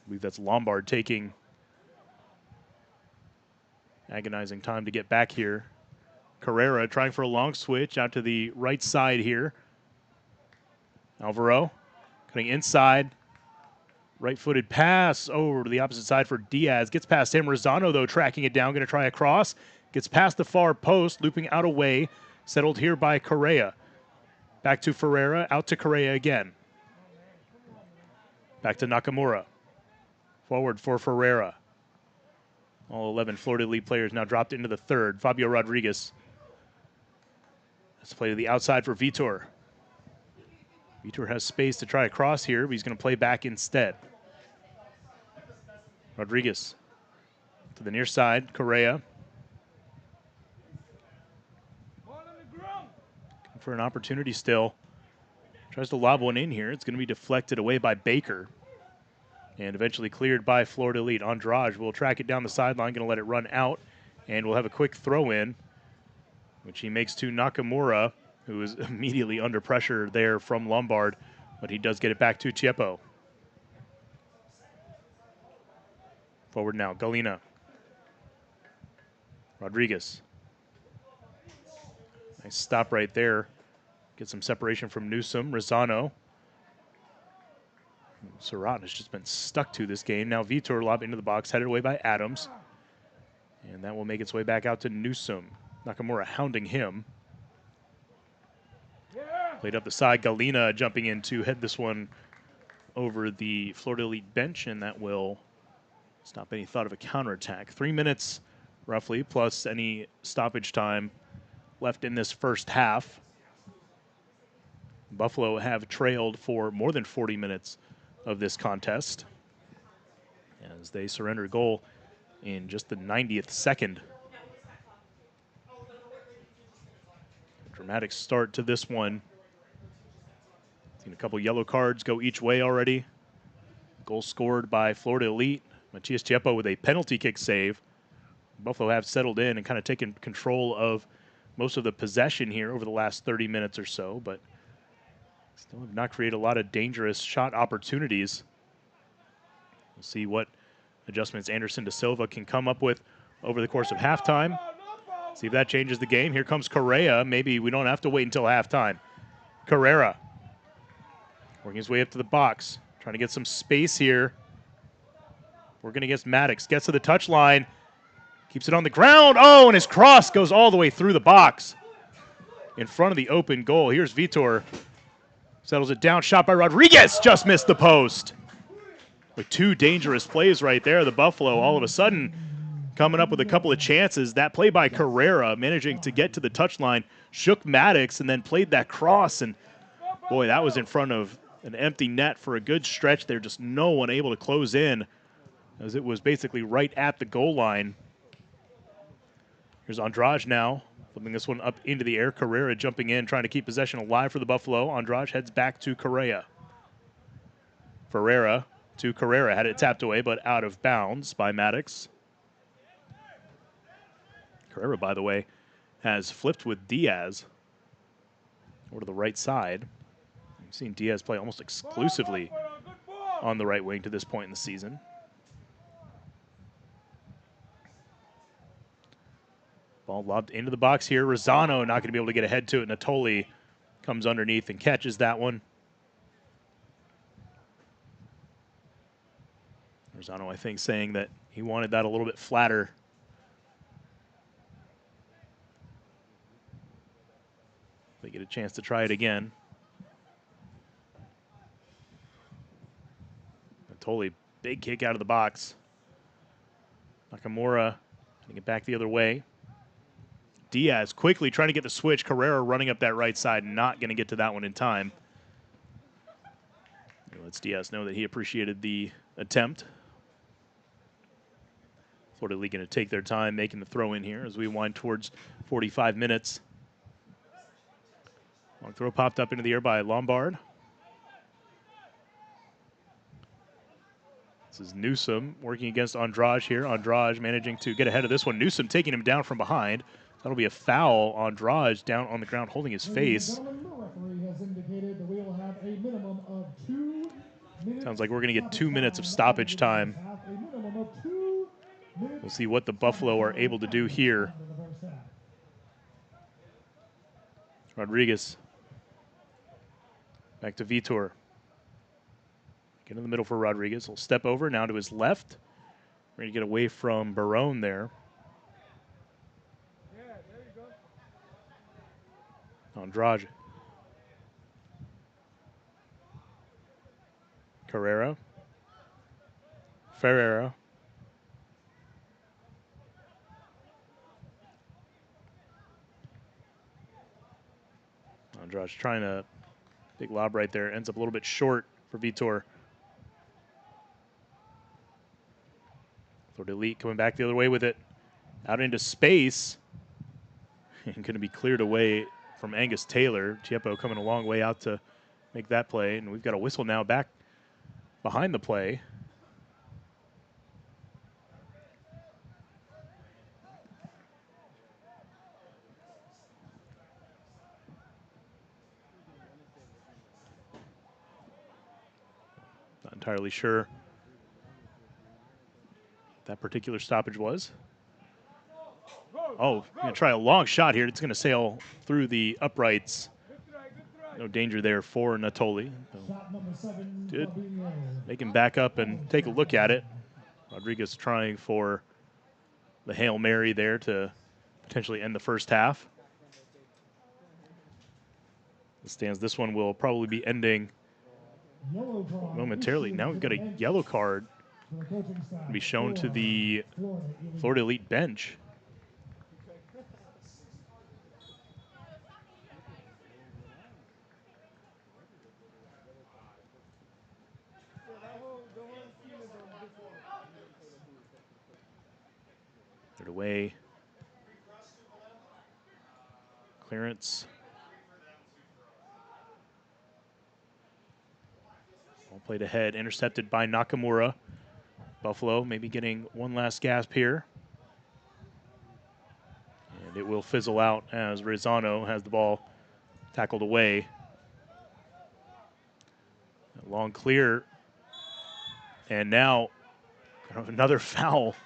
I believe that's Lombard taking agonizing time to get back here. Carrera trying for a long switch out to the right side here. Alvaro cutting inside. Right-footed pass over to the opposite side for Diaz. Gets past him. Rosano, though, tracking it down. Going to try a cross. Gets past the far post. Looping out away. Settled here by Correa. Back to Ferreira. Out to Correa again. Back to Nakamura. Forward for Ferreira. All 11 Florida Elite players now dropped into the third. Fabio Rodriguez. Let's play to the outside for Vitor. Vitor has space to try a cross here, but he's going to play back instead. Rodriguez to the near side. Correa. For an opportunity still. Tries to lob one in here. It's going to be deflected away by Baker. And eventually cleared by Florida Elite. Andrade will track it down the sideline. Going to let it run out. And we'll have a quick throw in, which he makes to Nakamura, who is immediately under pressure there from Lombard. But he does get it back to Chiepo. Forward now, Galena. Rodriguez. Nice stop right there. Get some separation from Newsom. Rosano. Surratt has just been stuck to this game. Now Vitor lob into the box, headed away by Adams. And that will make its way back out to Newsom. Nakamura hounding him. Played up the side. Galena jumping in to head this one over the Florida Elite bench, and that will stop any thought of a counterattack. 3 minutes, roughly, plus any stoppage time left in this first half. Buffalo have trailed for more than 40 minutes of this contest as they surrender a goal in just the 90th second. Dramatic start to this one. Seen a couple yellow cards go each way already. Goal scored by Florida Elite. Matias Tiepo with a penalty kick save. Buffalo have settled in and kind of taken control of most of the possession here over the last 30 minutes or so, but still have not created a lot of dangerous shot opportunities. We'll see what adjustments Anderson de Silva can come up with over the course of halftime. See if that changes the game. Here comes Correa. Maybe we don't have to wait until halftime. Carrera working his way up to the box, trying to get some space here. Working against Maddox. Gets to the touchline. Keeps it on the ground. Oh, and his cross goes all the way through the box in front of the open goal. Here's Vitor. Settles it down. Shot by Rodriguez. Just missed the post. With two dangerous plays right there. The Buffalo all of a sudden coming up with a couple of chances. That play by Carrera managing to get to the touchline. Shook Maddox and then played that cross. And boy, that was in front of an empty net for a good stretch there. Just no one able to close in as it was basically right at the goal line. Here's Andrade now, flipping this one up into the air. Carrera jumping in, trying to keep possession alive for the Buffalo. Andrade heads back to Correa. Ferreira to Carrera. Had it tapped away, but out of bounds by Maddox. Carrera, by the way, has flipped with Diaz over to the right side. We've seen Diaz play almost exclusively on the right wing to this point in the season. Ball lobbed into the box here. Rosano not going to be able to get ahead to it. Natoli comes underneath and catches that one. Rosano, I think, saying that he wanted that a little bit flatter. They get a chance to try it again. Natoli, big kick out of the box. Nakamura getting it back the other way. Diaz quickly trying to get the switch. Carrera running up that right side, not going to get to that one in time. He lets Diaz know that he appreciated the attempt. Florida League going to take their time making the throw in here as we wind towards 45 minutes. Long throw popped up into the air by Lombard. This is Newsom working against Andrade here. Andrade managing to get ahead of this one. Newsom taking him down from behind. That'll be a foul. Andrade down on the ground holding his face. Sounds like we're going to get 2 minutes of stoppage time. We'll see what the Buffalo are able to do here. Rodriguez. Back to Vitor. Get in the middle for Rodriguez. He'll step over now to his left. Ready to get away from Barone there. Andrade. Carrera. Ferreira. Andrade trying to big lob right there. Ends up a little bit short for Vitor. Florida Elite coming back the other way with it. Out into space. And going to be cleared away from Angus Taylor. Tiepo coming a long way out to make that play. And we've got a whistle now back behind the play. Not entirely sure what that particular stoppage was. Oh, going to try a long shot here. It's going to sail through the uprights. No danger there for Natoli. Good. Make him back up and take a look at it. Rodriguez trying for the Hail Mary there to potentially end the first half. As stands, this one will probably be ending momentarily. Now we've got a yellow card to be shown to the Florida Elite bench. Third away. Clearance. Ball played ahead, intercepted by Nakamura. Buffalo maybe getting one last gasp here. And it will fizzle out as Rizano has the ball tackled away. A long clear. And now another foul.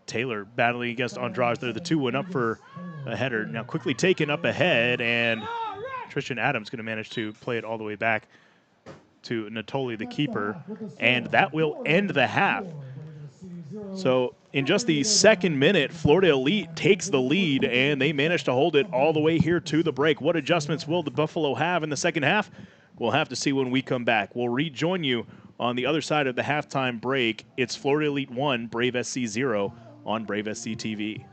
Taylor battling against Andrade there. The 2 went up for a header. Now quickly taken up ahead, and Tristan Adams going to manage to play it all the way back to Natoli, the keeper, and that will end the half. So in just the second minute, Florida Elite takes the lead, and they manage to hold it all the way here to the break. What adjustments will the Buffalo have in the second half? We'll have to see when we come back. We'll rejoin you on the other side of the halftime break. It's Florida Elite 1, Brave SC 0 on Brave SC TV.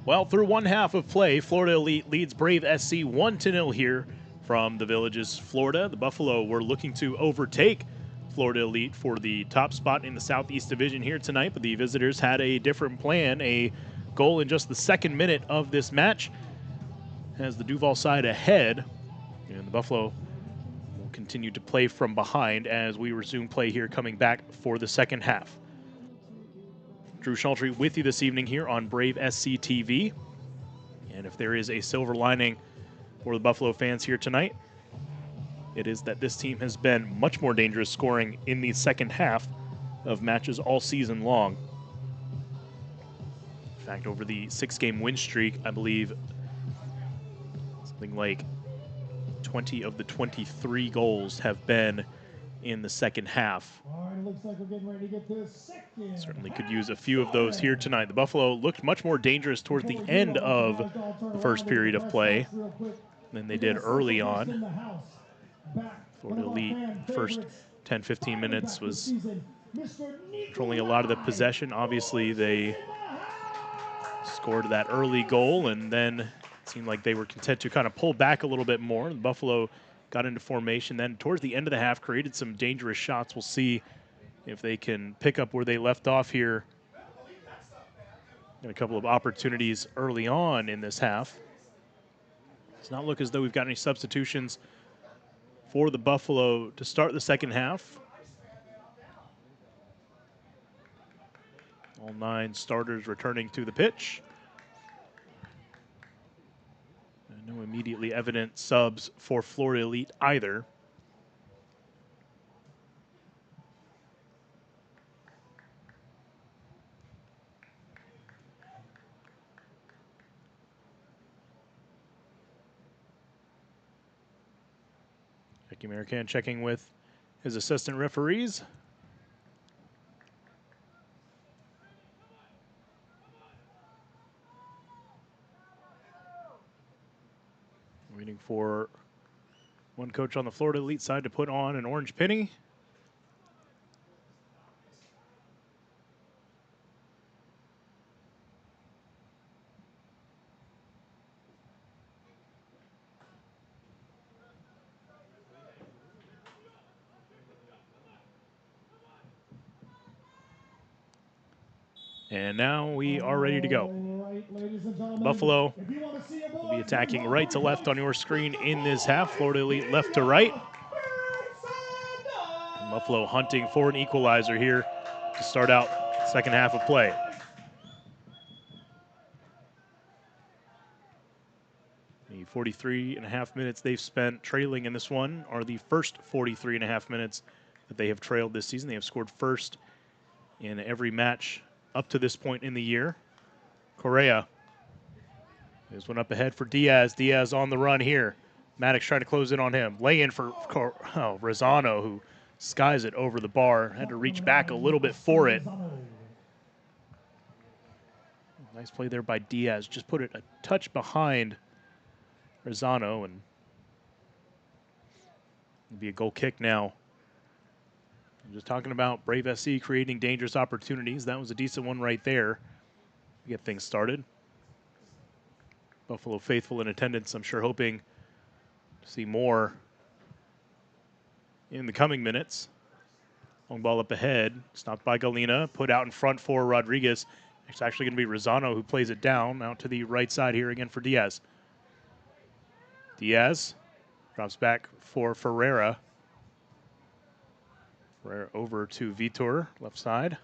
Well, through one half of play, Florida Elite leads Brave SC 1-0 here from the Villages, Florida. The Buffalo were looking to overtake Florida Elite for the top spot in the Southeast Division here tonight, but the visitors had a different plan. A goal in just the second minute of this match has the Duval side ahead, and the Buffalo will continue to play from behind as we resume play here coming back for the second half. Drew Shaltry with you this evening here on Brave SC TV. And if there is a silver lining for the Buffalo fans here tonight, it is that this team has been much more dangerous scoring in the second half of matches all season long. In fact, over the 6-game win streak, I believe something like 20 of the 23 goals have been in the second half. Looks like we're getting ready to get this second. Certainly could use a few of those here tonight. The Buffalo looked much more dangerous towards the end of the first period of play than they did early on. Florida Elite, first 10-15 minutes was controlling a lot of the possession. Obviously, they scored that early goal, and then it seemed like they were content to kind of pull back a little bit more. The Buffalo got into formation, then towards the end of the half created some dangerous shots. We'll see if they can pick up where they left off here. Got a couple of opportunities early on in this half. Does not look as though we've got any substitutions for the Buffalo to start the second half. All 9 starters returning to the pitch. And no immediately evident subs for Florida Elite either. Jackie American checking with his assistant referees. Waiting for one coach on the Florida Elite side to put on an orange penny. And now we are ready to go. Buffalo will be attacking right to left on your screen in this half. Florida Elite left to right. And Buffalo hunting for an equalizer here to start out the second half of play. The 43.5 minutes they've spent trailing in this one are the first 43.5 minutes that they have trailed this season. They have scored first in every match up to this point in the year. Correa. There's one up ahead for Diaz. Diaz on the run here. Maddox trying to close in on him. Lay in for Rosano, who skies it over the bar. Had to reach back a little bit for it. Nice play there by Diaz. Just put it a touch behind Rosano, and it'll be a goal kick now. I'm just talking about Brave SC creating dangerous opportunities. That was a decent one right there to get things started. Buffalo faithful in attendance, I'm sure, hoping to see more in the coming minutes. Long ball up ahead, stopped by Galina, put out in front for Rodriguez. It's actually going to be Rosano who plays it down, out to the right side here again for Diaz. Diaz drops back for Ferreira. Ferreira over to Vitor, left side.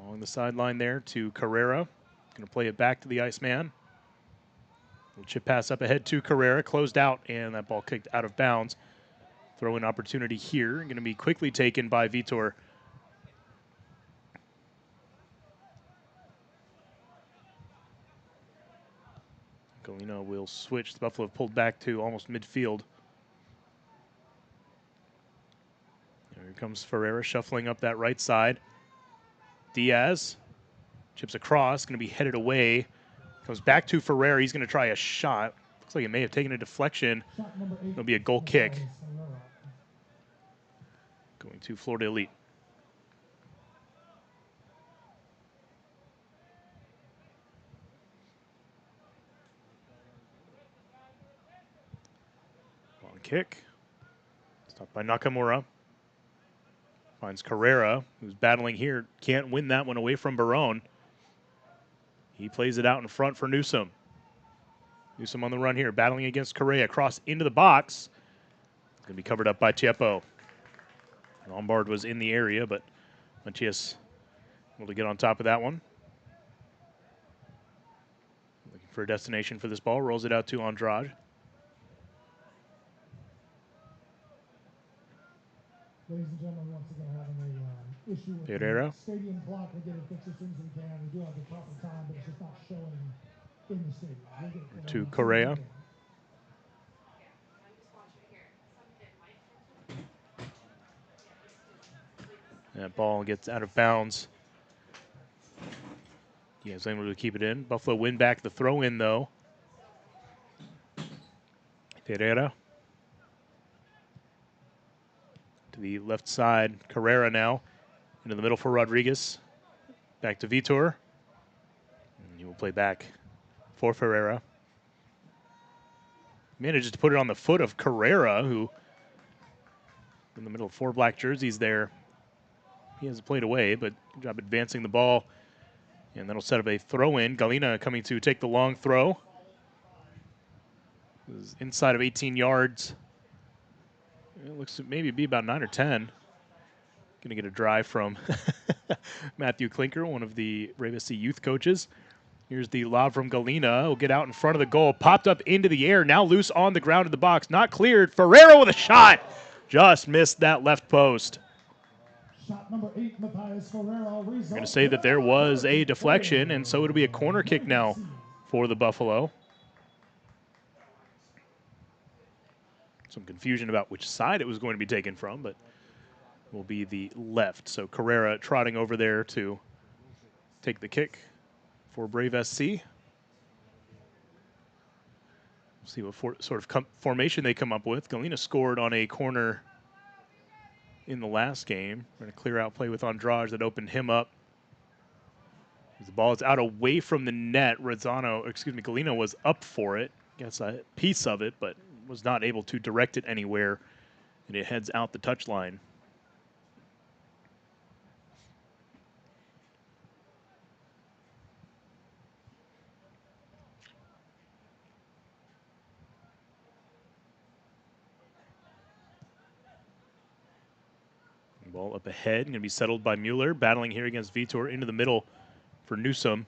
Along the sideline there to Carrera. Going to play it back to the Iceman. Little chip pass up ahead to Carrera, closed out, and that ball kicked out of bounds. Throw-in opportunity here, going to be quickly taken by Vitor. Galina will switch. The Buffalo have pulled back to almost midfield. Here comes Ferreira shuffling up that right side. Diaz chips across, going to be headed away. Comes back to Ferreira. He's going to try a shot. Looks like it may have taken a deflection. It'll be a goal kick. Going to Florida Elite. Long kick. Stopped by Nakamura. Finds Carrera, who's battling here. Can't win that one away from Barone. He plays it out in front for Newsom. Newsom on the run here, battling against Correa. Cross into the box. It's going to be covered up by Tiepo. Lombard was in the area, but Matias able to get on top of that one. Looking for a destination for this ball. Rolls it out to Andrade. Ladies and gentlemen, once again, having a issue with Pereira. the stadium clock. We're getting fixed as soon as we can. We do have the proper time, but it's just not showing in the stadium. We'll get, To Correa. That ball gets out of bounds. Diaz able to keep it in. Buffalo win back the throw-in, though. Pereira. To the left side, Carrera now. Into the middle for Rodriguez. Back to Vitor. And he will play back for Ferreira. Manages to put it on the foot of Carrera, who in the middle of 4 black jerseys there. He hasn't played away, but good job advancing the ball. And that'll set up a throw-in. Galina coming to take the long throw. This is inside of 18 yards. It looks to maybe be about 9 or 10. Going to get a drive from Matthew Klinker, one of the Brave SC youth coaches. Here's the lob from Galina. Will get out in front of the goal. Popped up into the air. Now loose on the ground in the box. Not cleared. Ferreira with a shot. Just missed that left post. Shot number 8, Matthias Ferreira. We're going to say that there was a deflection, and so it'll be a corner kick now for the Buffalo. Some confusion about which side it was going to be taken from, but will be the left. So Carrera trotting over there to take the kick for Brave SC. We'll see what sort of formation they come up with. Galina scored on a corner in the last game. We're going to clear out play with Andrade that opened him up. As the ball is out away from the net. Galina was up for it. Gets a piece of it, but was not able to direct it anywhere. And it heads out the touchline. Ball up ahead, going to be settled by Mueller, battling here against Vitor into the middle for Newsom.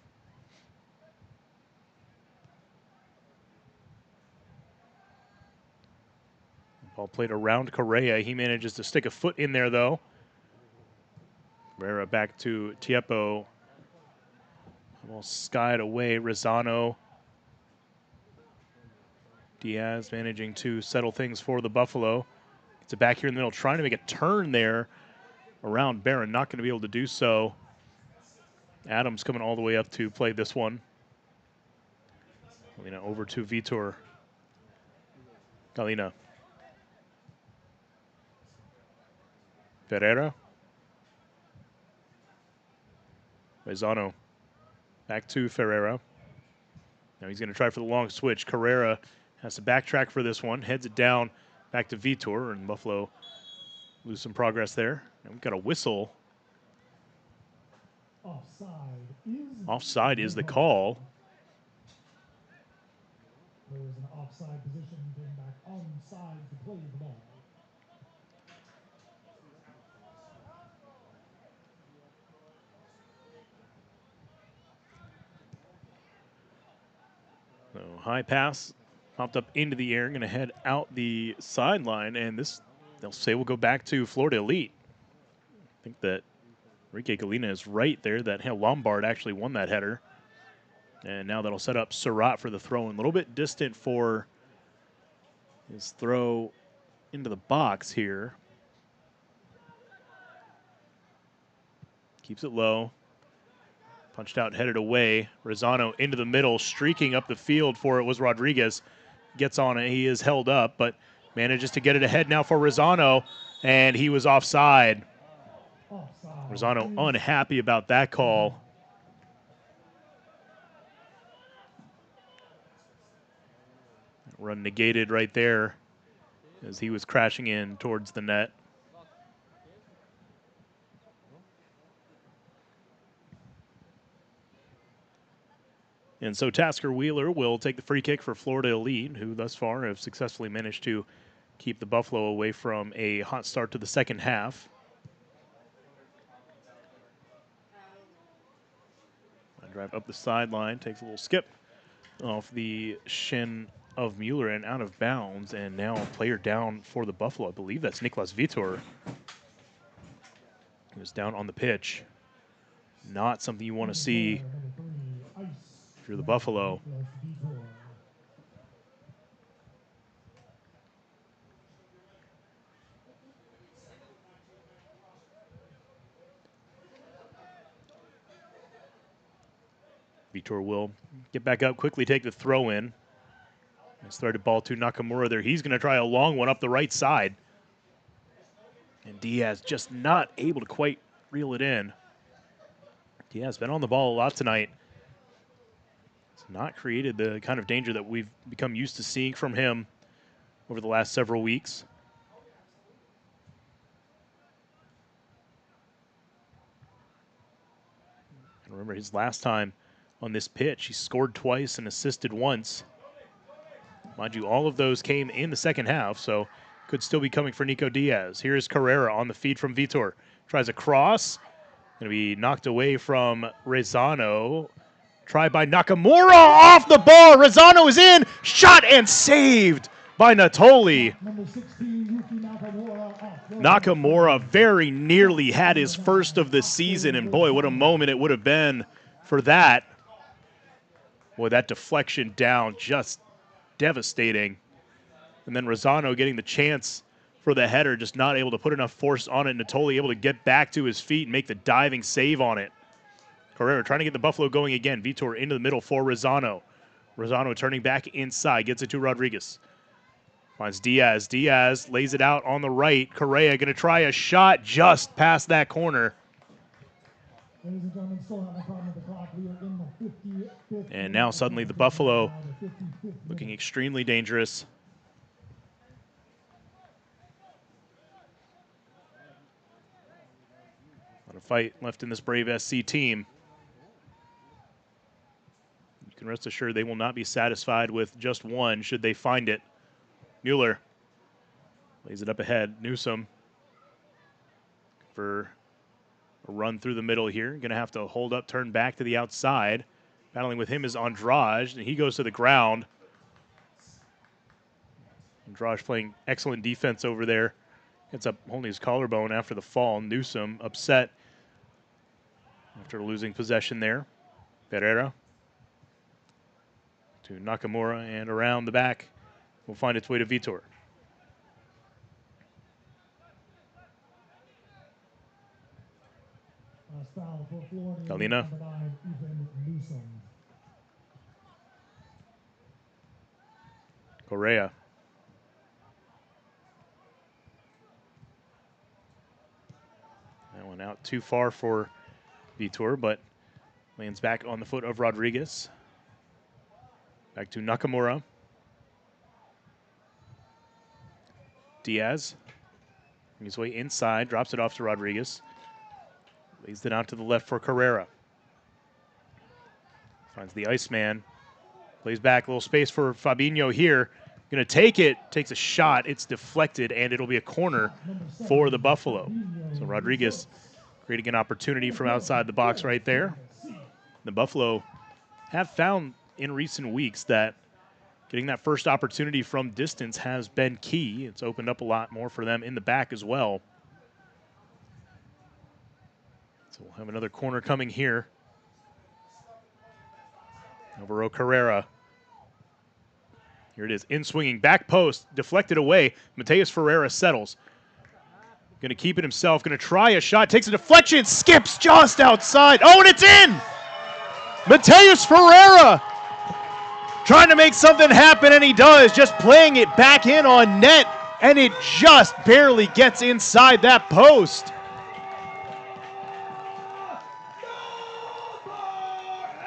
Ball played around Correa. He manages to stick a foot in there, though. Carrera back to Tiepo. Ball skied away. Rosano. Diaz managing to settle things for the Buffalo. Gets it back here in the middle, trying to make a turn there around Barron. Not going to be able to do so. Adams coming all the way up to play this one. Galina over to Vitor. Galina. Ferreira. Rezano. Back to Ferreira. Now he's going to try for the long switch. Carrera has to backtrack for this one. Heads it down back to Vitor, and Buffalo lose some progress there. And we've got a whistle. Offside is the call. There was an offside position, came back onside to play the ball. So high pass, popped up into the air, going to head out the sideline, and this, they'll say, will go back to Florida Elite. I think that Enrique Galina is right there, that Lombard actually won that header. And now that'll set up Surratt for the throw in. A little bit distant for his throw into the box here. Keeps it low. Punched out, headed away. Rezano into the middle, streaking up the field for it was Rodriguez. Gets on it. He is held up, but manages to get it ahead now for Rezano, and he was offside. Rezano unhappy about that call. Run negated right there as he was crashing in towards the net. And so Tasker Wheeler will take the free kick for Florida Elite, who thus far have successfully managed to keep the Buffalo away from a hot start to the second half. Drive up the sideline, takes a little skip off the shin of Mueller and out of bounds, and now a player down for the Buffalo. I believe that's Nicolas Vitor. He was down on the pitch. Not something you want to see if you're the Buffalo. Vitor will get back up, quickly take the throw in. Nice threaded ball to Nakamura there. He's going to try a long one up the right side. And Diaz just not able to quite reel it in. Diaz been on the ball a lot tonight. It's not created the kind of danger that we've become used to seeing from him over the last several weeks. And remember his last time on this pitch, he scored twice and assisted once. Mind you, all of those came in the second half, so could still be coming for Nico Diaz. Here's Carrera on the feed from Vitor. Tries a cross. Going to be knocked away from Rezano. Try by Nakamura off the ball. Rezano is in. Shot and saved by Natoli. Nakamura very nearly had his first of the season, and boy, what a moment it would have been for that. Boy, that deflection down, just devastating. And then Rezano getting the chance for the header, just not able to put enough force on it. Natoli able to get back to his feet and make the diving save on it. Carrera trying to get the Buffalo going again. Vitor into the middle for Rezano. Rezano turning back inside, gets it to Rodriguez. Finds Diaz. Diaz lays it out on the right. Correa going to try a shot just past that corner. And now suddenly the Buffalo looking extremely dangerous. A lot of fight left in this Brave SC team. You can rest assured they will not be satisfied with just one should they find it. Mueller lays it up ahead. Newsom for a run through the middle here. Going to have to hold up, turn back to the outside. Battling with him is Andrade, and he goes to the ground. Andrade playing excellent defense over there. Ends up holding his collarbone after the fall. Newsom upset after losing possession there. Pereira to Nakamura, and around the back will find its way to Vitor. Foul for Florida. Galina. Number 9, Ethan Newsom. Correa. That one out too far for Vitor, but lands back on the foot of Rodriguez. Back to Nakamura. Diaz. His way inside, drops it off to Rodriguez. Lays it out to the left for Carrera. Finds the Iceman. Plays back, a little space for Fabinho here. Gonna take it, takes a shot, it's deflected, and it'll be a corner for the Buffalo. So Rodriguez creating an opportunity from outside the box right there. The Buffalo have found in recent weeks that getting that first opportunity from distance has been key. It's opened up a lot more for them in the back as well. So we'll have another corner coming here. Alvaro Carrera. Here it is, in swinging, back post, deflected away. Mateus Ferreira settles. Going to keep it himself, going to try a shot, takes a deflection, skips just outside. Oh, and it's in! Mateus Ferreira trying to make something happen, and he does, just playing it back in on net, and it just barely gets inside that post.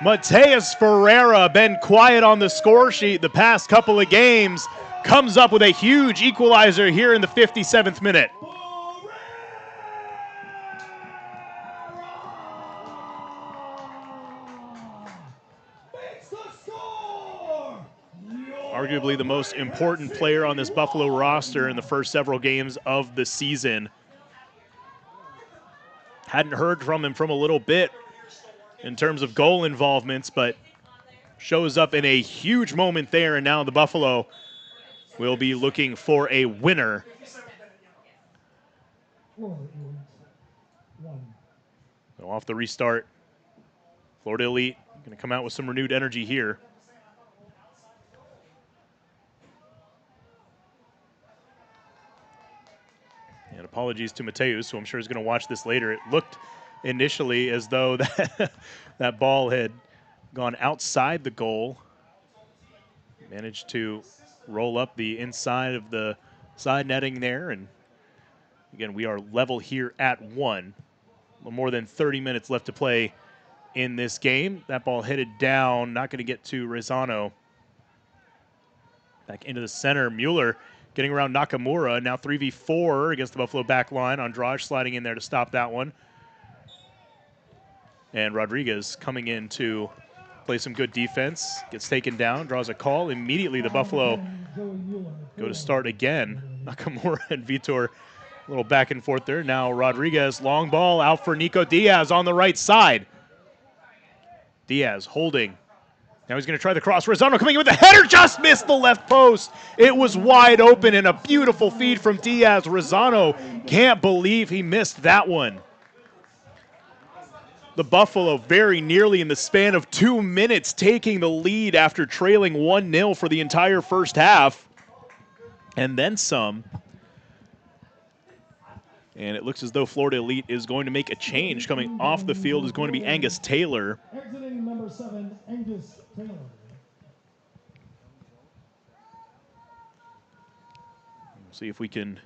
Mateus Ferreira, been quiet on the score sheet the past couple of games, comes up with a huge equalizer here in the 57th minute. Arguably the most important player on this Buffalo roster in the first several games of the season. Hadn't heard from him from a little bit in terms of goal involvements, but shows up in a huge moment there, and now the Buffalo will be looking for a winner. So off the restart, Florida Elite going to come out with some renewed energy here. And apologies to Mateus, who I'm sure is going to watch this later. It looked initially as though that ball had gone outside the goal. Managed to roll up the inside of the side netting there. And again, we are level here at 1. More than 30 minutes left to play in this game. That ball headed down, not going to get to Rezano. Back into the center, Mueller getting around Nakamura. Now 3v4 against the Buffalo back line. Andrade sliding in there to stop that one. And Rodriguez coming in to play some good defense. Gets taken down, draws a call. Immediately the Buffalo go to start again. Nakamura and Vitor a little back and forth there. Now Rodriguez, long ball out for Nico Diaz on the right side. Diaz holding. Now he's going to try the cross. Rezano coming in with a header, just missed the left post. It was wide open and a beautiful feed from Diaz. Rezano can't believe he missed that one. The Buffalo very nearly in the span of 2 minutes taking the lead after trailing 1-0 for the entire first half. And then some. And it looks as though Florida Elite is going to make a change. Coming off the field is going to be Angus Taylor. Exiting number 7, Angus Taylor. We'll see if we can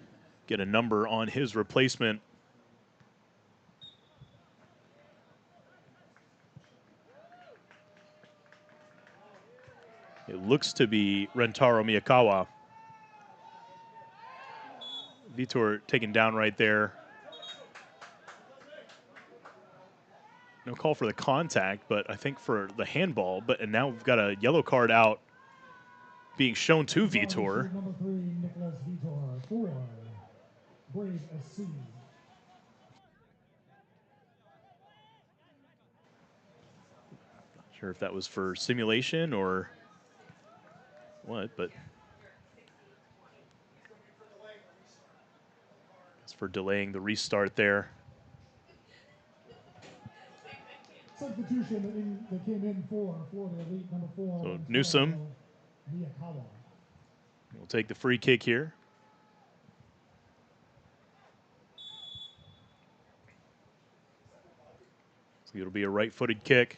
get a number on his replacement. It looks to be Rentaro Miyakawa. Vitor taken down right there. No call for the contact, but I think for the handball. And now we've got a yellow card out being shown to Vitor. Number 3, Nicholas Vitor for Brave SC. Not sure if that was for simulation or what, but it's for delaying the restart there. Substitution that came in for Florida Elite, number 4. So Newsom Miyakawa. will take the free kick here. So it'll be a right-footed kick.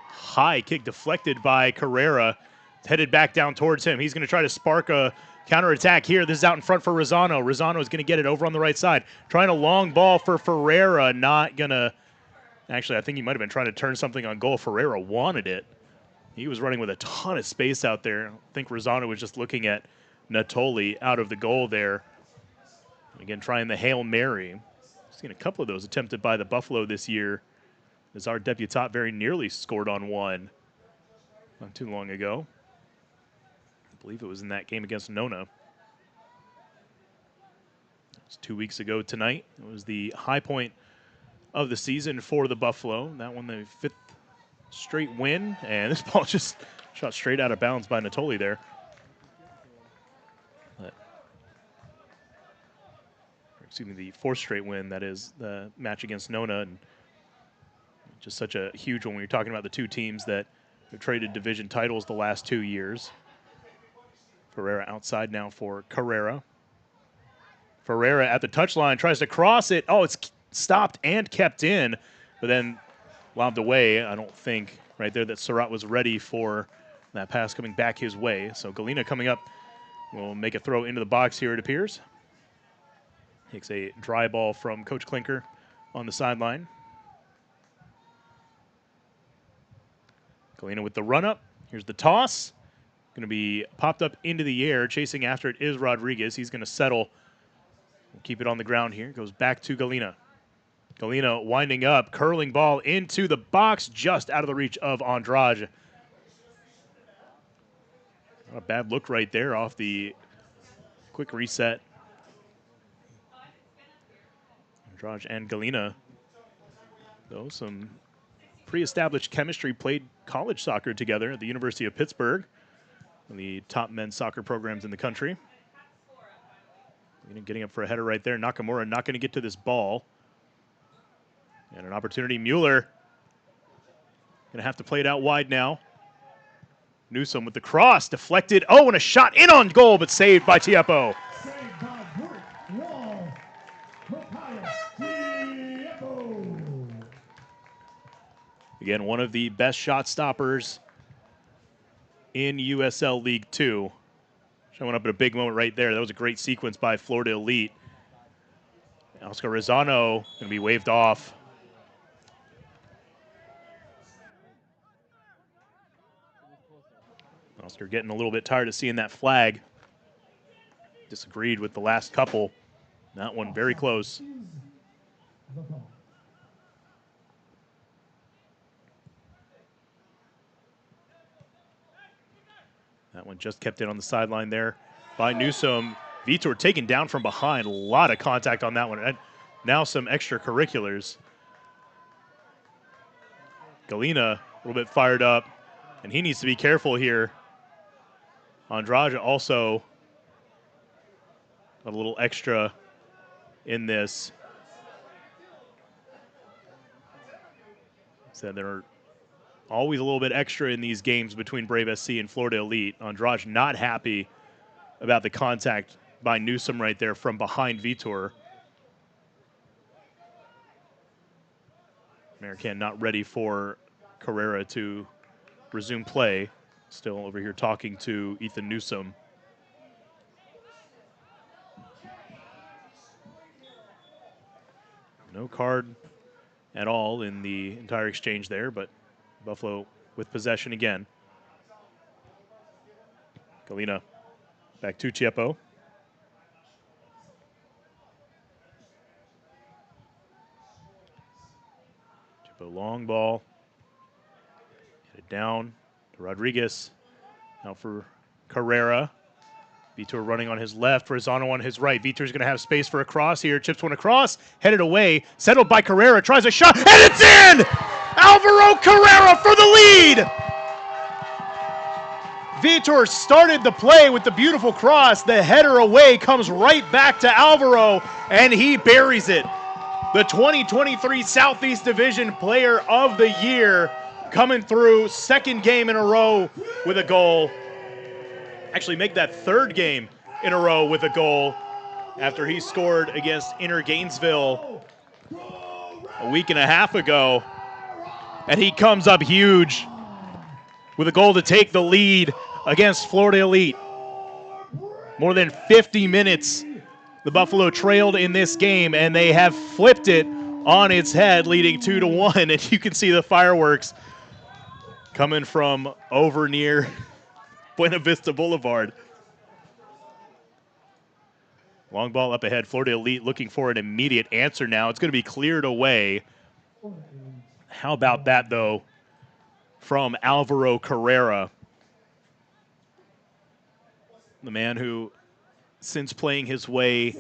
High kick deflected by Carrera. It's headed back down towards him. He's going to try to spark a counterattack here. This is out in front for Rosano. Rosano is going to get it over on the right side. Trying a long ball for Ferreira. Not going to... Actually, I think he might have been trying to turn something on goal. Ferreira wanted it. He was running with a ton of space out there. I think Rosano was just looking at Natoli out of the goal there. Again, trying the Hail Mary. Seen a couple of those attempted by the Buffalo this year, as our debutant very nearly scored on one not too long ago. I believe it was in that game against Nona. It was 2 weeks ago tonight. It was the high point of the season for the Buffalo. That one, the 5th straight win, and this ball just shot straight out of bounds by Natoli there. Excuse me, the 4th straight win, that is the match against Nona, and just such a huge one when you're talking about the two teams that have traded division titles the last 2 years. Ferreira outside now for Carrera. Ferreira at the touchline, tries to cross it. Oh, it's stopped and kept in, but then lobbed away. I don't think right there that Surratt was ready for that pass coming back his way. So Galena coming up will make a throw into the box here, it appears. Takes a dry ball from Coach Klinker on the sideline. Galena with the run-up. Here's the toss. Going to be popped up into the air. Chasing after it is Rodriguez. He's going to settle. We'll keep it on the ground here. Goes back to Galena. Galena winding up. Curling ball into the box. Just out of the reach of Andrade. Not a bad look right there off the quick reset. Andrade and Galena, though, some pre-established chemistry, played college soccer together at the University of Pittsburgh, one of the top men's soccer programs in the country. Getting up for a header right there. Nakamura not going to get to this ball. And an opportunity. Mueller going to have to play it out wide now. Newsom with the cross, deflected. Oh, and a shot in on goal, but saved by Tiapo. Saved by Burt Wall. Matthias Tiapo. Again, one of the best shot stoppers in USL League 2. Showing up at a big moment right there. That was a great sequence by Florida Elite. Oscar Rosano going to be waved off. Oscar getting a little bit tired of seeing that flag. Disagreed with the last couple. That one very close. That one just kept in on the sideline there by Newsom. Vitor taken down from behind. A lot of contact on that one. And now some extracurriculars. Galena a little bit fired up, and he needs to be careful here. Andrade also a little extra in this. Said there are always a little bit extra in these games between Brave SC and Florida Elite. Andrade not happy about the contact by Newsom right there from behind Vitor. American not ready for Carrera to resume play. Still over here talking to Ethan Newsom. No card at all in the entire exchange there, but Buffalo with possession again. Galena back to Chiepo. Chiepo long ball. Get it down to Rodriguez. Now for Carrera. Vitor running on his left, Rosano on his right. Vitor's going to have space for a cross here. Chips one across, headed away, settled by Carrera, tries a shot, and it's in! Alvaro Carrera for the lead! Vitor started the play with the beautiful cross. The header away comes right back to Alvaro, and he buries it. The 2023 Southeast Division Player of the Year coming through, second game in a row with a goal. Actually make that third game in a row with a goal. after he scored against Inner Gainesville a week and a half ago. And he comes up huge with a goal to take the lead against Florida Elite. More than 50 minutes the Buffalo trailed in this game, and they have flipped it on its head, leading 2-1. And you can see the fireworks coming from over near Buena Vista Boulevard. Long ball up ahead. Florida Elite looking for an immediate answer now. It's going to be cleared away. How about that, though, from Alvaro Carrera? The man who, since playing his way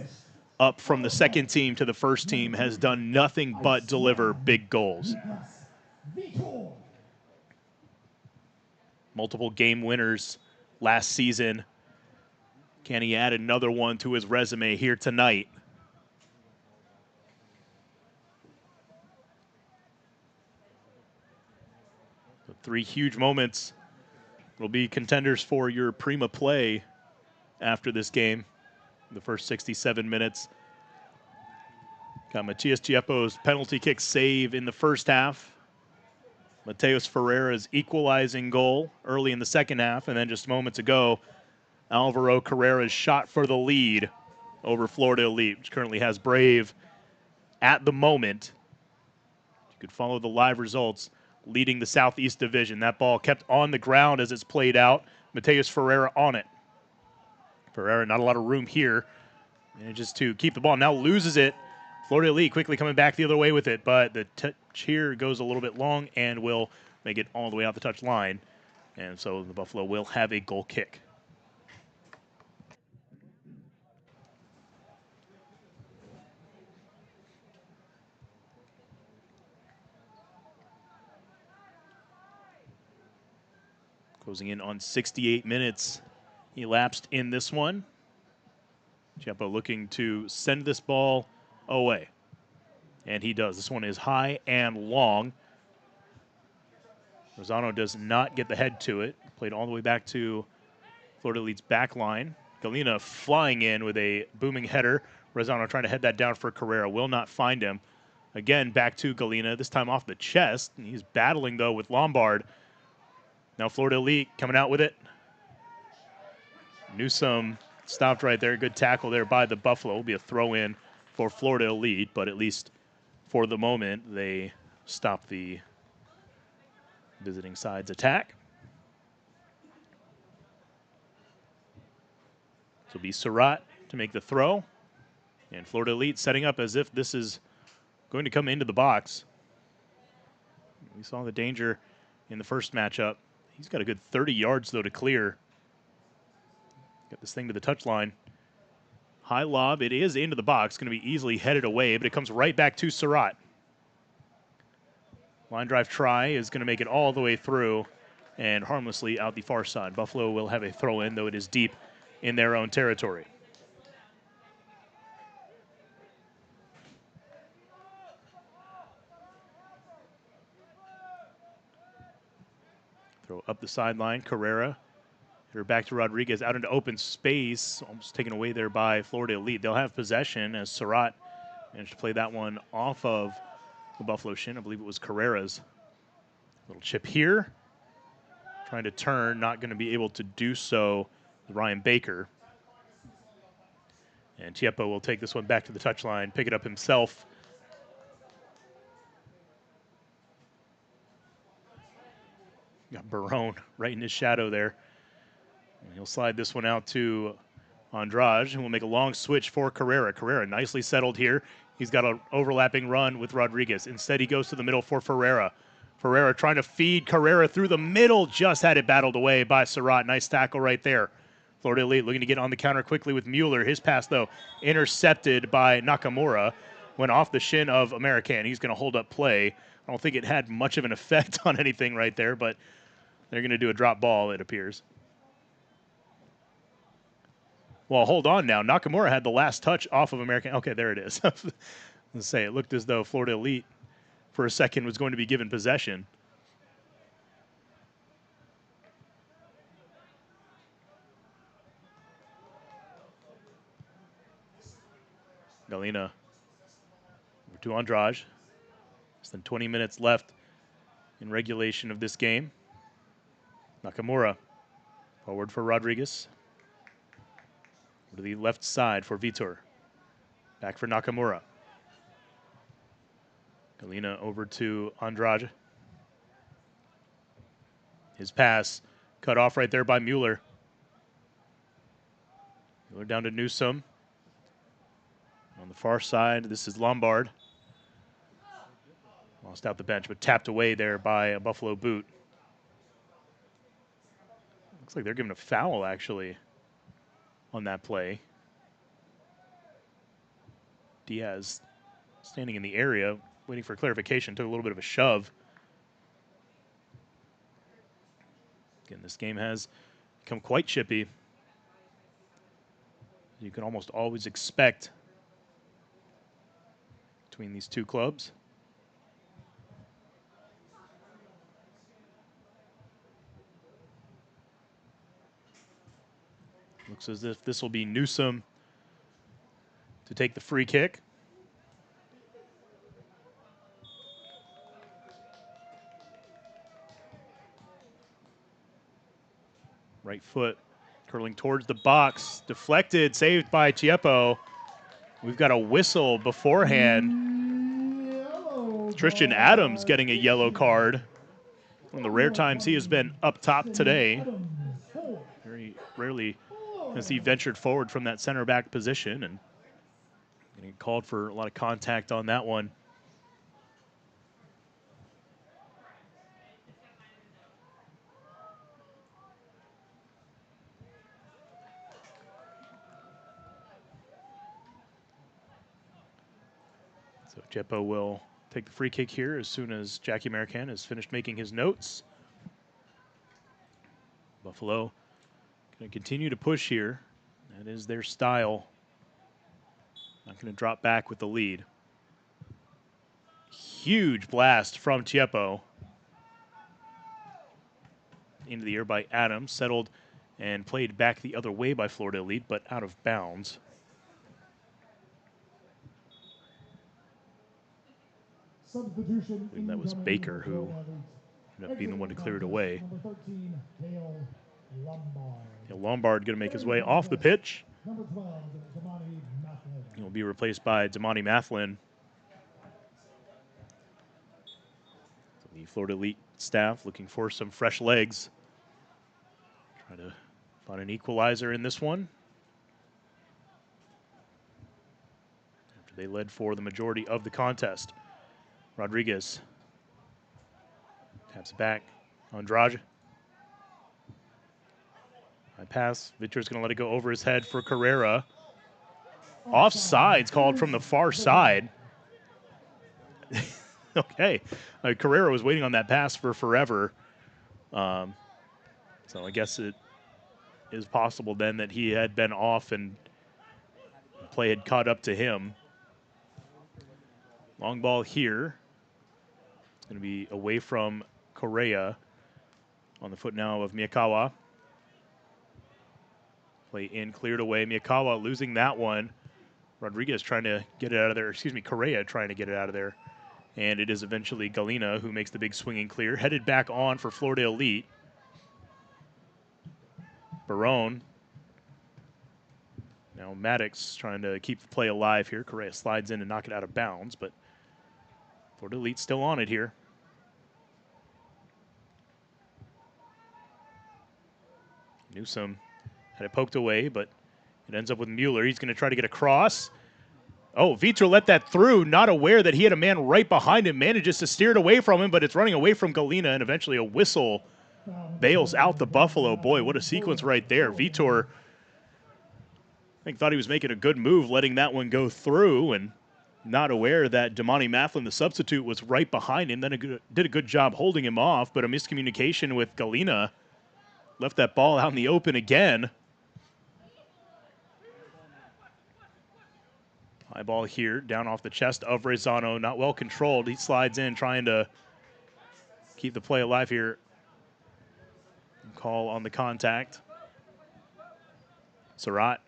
up from the second team to the first team, has done nothing but deliver big goals. Multiple game winners last season. Can he add another one to his resume here tonight? So 3 huge moments will be contenders for your Prima play after this game. The first 67 minutes. Got Matias Chieppo's penalty kick save in the first half. Mateus Ferreira's equalizing goal early in the second half. And then just moments ago, Alvaro Carrera's shot for the lead over Florida Elite, which currently has Brave at the moment. You could follow the live results, leading the Southeast Division. That ball kept on the ground as it's played out. Mateus Ferreira on it. Ferreira, not a lot of room here. Manages to keep the ball. Now loses it. Florida Elite quickly coming back the other way with it, but the touch here goes a little bit long and will make it all the way out the touch line. And so the Buffalo will have a goal kick. Closing in on 68 minutes elapsed in this one. Chieppo looking to send this ball away. And he does. This one is high and long. Rosano does not get the head to it. Played all the way back to Florida Elite's back line. Galena flying in with a booming header. Rosano trying to head that down for Carrera. Will not find him. Again, back to Galena, this time off the chest. He's battling, though, with Lombard. Now Florida Elite coming out with it. Newsom stopped right there. Good tackle there by the Buffalo. Will be a throw-in for Florida Elite, but at least for the moment, they stop the visiting side's attack. So it'll be Surratt to make the throw. And Florida Elite setting up as if this is going to come into the box. We saw the danger in the first matchup. He's got a good 30 yards, though, to clear. Get this thing to the touchline. High lob. It is into the box. Going to be easily headed away, but it comes right back to Surratt. Line drive try is going to make it all the way through and harmlessly out the far side. Buffalo will have a throw-in, though it is deep in their own territory. Throw up the sideline. Carrera. Hit her back to Rodriguez out into open space. Almost taken away there by Florida Elite. They'll have possession as Surratt managed to play that one off of the Buffalo shin. I believe it was Carrera's. Little chip here. Trying to turn. Not going to be able to do so with Ryan Baker. And Chieppo will take this one back to the touchline. Pick it up himself. Got Barone right in his shadow there. And he'll slide this one out to Andrade, and will make a long switch for Carrera. Carrera nicely settled here. He's got an overlapping run with Rodriguez. Instead, he goes to the middle for Ferreira. Ferreira trying to feed Carrera through the middle. Just had it battled away by Surratt. Nice tackle right there. Florida Elite looking to get on the counter quickly with Mueller. His pass, though, intercepted by Nakamura. Went off the shin of American. He's going to hold up play. I don't think it had much of an effect on anything right there, but they're going to do a drop ball, it appears. Well, hold on now. Nakamura had the last touch off of American. Okay, there it is. Let's say it looked as though Florida Elite for a second was going to be given possession. Galina over to Andrade. Less than 20 minutes left in regulation of this game. Nakamura forward for Rodriguez. To the left side for Vitor. Back for Nakamura. Galina over to Andrade. His pass cut off right there by Mueller. Mueller down to Newsome. On the far side, this is Lombard. Lost out the bench, but tapped away there by a Buffalo boot. Looks like they're giving a foul, actually, on that play. Diaz standing in the area, waiting for clarification, took a little bit of a shove. Again, this game has become quite chippy. You can almost always expect between these two clubs. Looks as if this will be Newsome to take the free kick. Right foot curling towards the box. Deflected, saved by Tiepo. We've got a whistle beforehand. Tristan Adams getting a yellow card. One of the rare times he has been up top today. Very rarely has he ventured forward from that center back position, and getting called for a lot of contact on that one. So Tiepo will take the free kick here as soon as Jackie American has finished making his notes. Buffalo going to continue to push here. That is their style. Not going to drop back with the lead. Huge blast from Tiepo. Into the air by Adams. Settled and played back the other way by Florida Elite, but out of bounds. Substitution. I think that was Baker who ended up being the one to clear it away. Number 13, Dale Lombard. Lombard going to make his way off the pitch. Number 12, Damani Mathlin. He'll be replaced by Damani Mathlin. So the Florida Elite staff looking for some fresh legs. Try to find an equalizer in this one. After they led for the majority of the contest. Rodriguez taps it back. Andrade. High pass. Vitor's going to let it go over his head for Carrera. Offsides called from the far side. Okay. Carrera was waiting on that pass for forever. So I guess it is possible then that he had been off and the play had caught up to him. Long ball here. It's going to be away from Correa. On the foot now of Miyakawa. Play in, cleared away. Miyakawa losing that one. Rodriguez trying to get it out of there. Excuse me, Correa trying to get it out of there. And it is eventually Galina who makes the big swinging clear. Headed back on for Florida Elite. Barone. Now Maddox trying to keep the play alive here. Correa slides in and knock it out of bounds, but Florida Elite still on it here. Newsome had it poked away, but it ends up with Mueller. He's going to try to get across. Oh, Vitor let that through, not aware that he had a man right behind him. Manages to steer it away from him, but it's running away from Galina, and eventually a whistle bails out the Buffalo. Boy, what a sequence right there. Vitor, I think, thought he was making a good move, letting that one go through, and not aware that Damani Mathlin, the substitute, was right behind him. Then did a good job holding him off, but a miscommunication with Galina left that ball out in the open again. High ball here, down off the chest of Rezano. Not well controlled. He slides in, trying to keep the play alive here. Call on the contact. Surratt.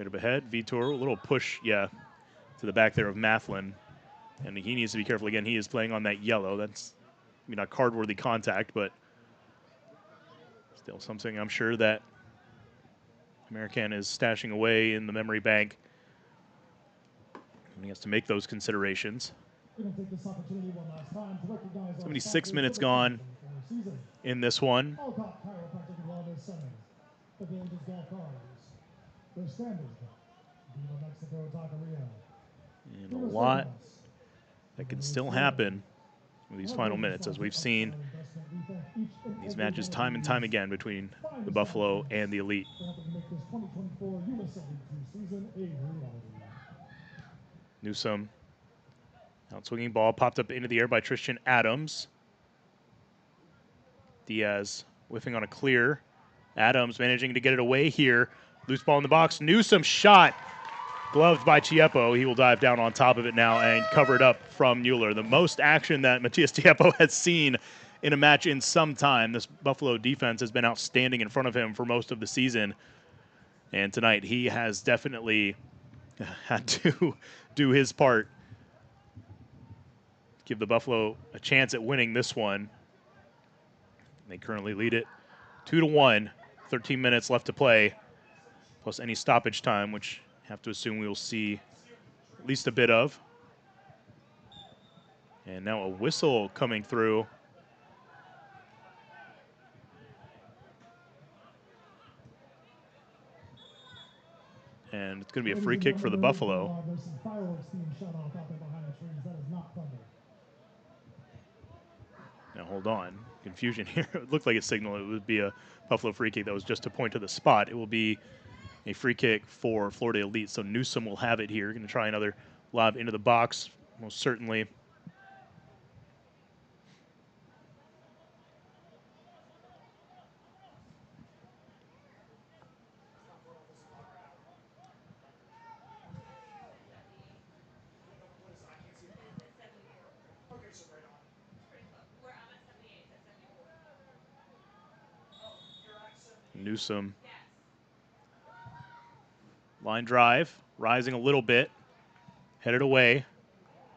Right up ahead, Vitor, a little push, yeah, to the back there of Mathlin. And he needs to be careful again. He is playing on that yellow. That's not card-worthy contact, but still something I'm sure that American is stashing away in the memory bank. And he has to make those considerations. 76 minutes gone in this one. And a lot that can still happen with these final minutes, as we've seen these matches time and time again between the Buffalo and the Elite. Newsome, out-swinging ball, popped up into the air by Tristan Adams. Diaz whiffing on a clear. Adams managing to get it away here. Loose ball in the box. Newsome shot. Gloved by Chiepo. He will dive down on top of it now and cover it up from Mueller. The most action that Matias Chiepo has seen in a match in some time. This Buffalo defense has been outstanding in front of him for most of the season. And tonight he has definitely had to do his part. Give the Buffalo a chance at winning this one. They currently lead it 2-1. 13 minutes left to play, plus any stoppage time, which I have to assume we will see at least a bit of. And now a whistle coming through. And it's going to be a free kick for the Buffalo. There's some fireworks being shut off out there behind the trees. That is not thunder. Now hold on, confusion here. It looked like a signal. It would be a Buffalo free kick that was just to point to the spot. It will be a free kick for Florida Elite. So Newsome will have it here. Going to try another lob into the box, most certainly. Newsome. Line drive, rising a little bit. Headed away.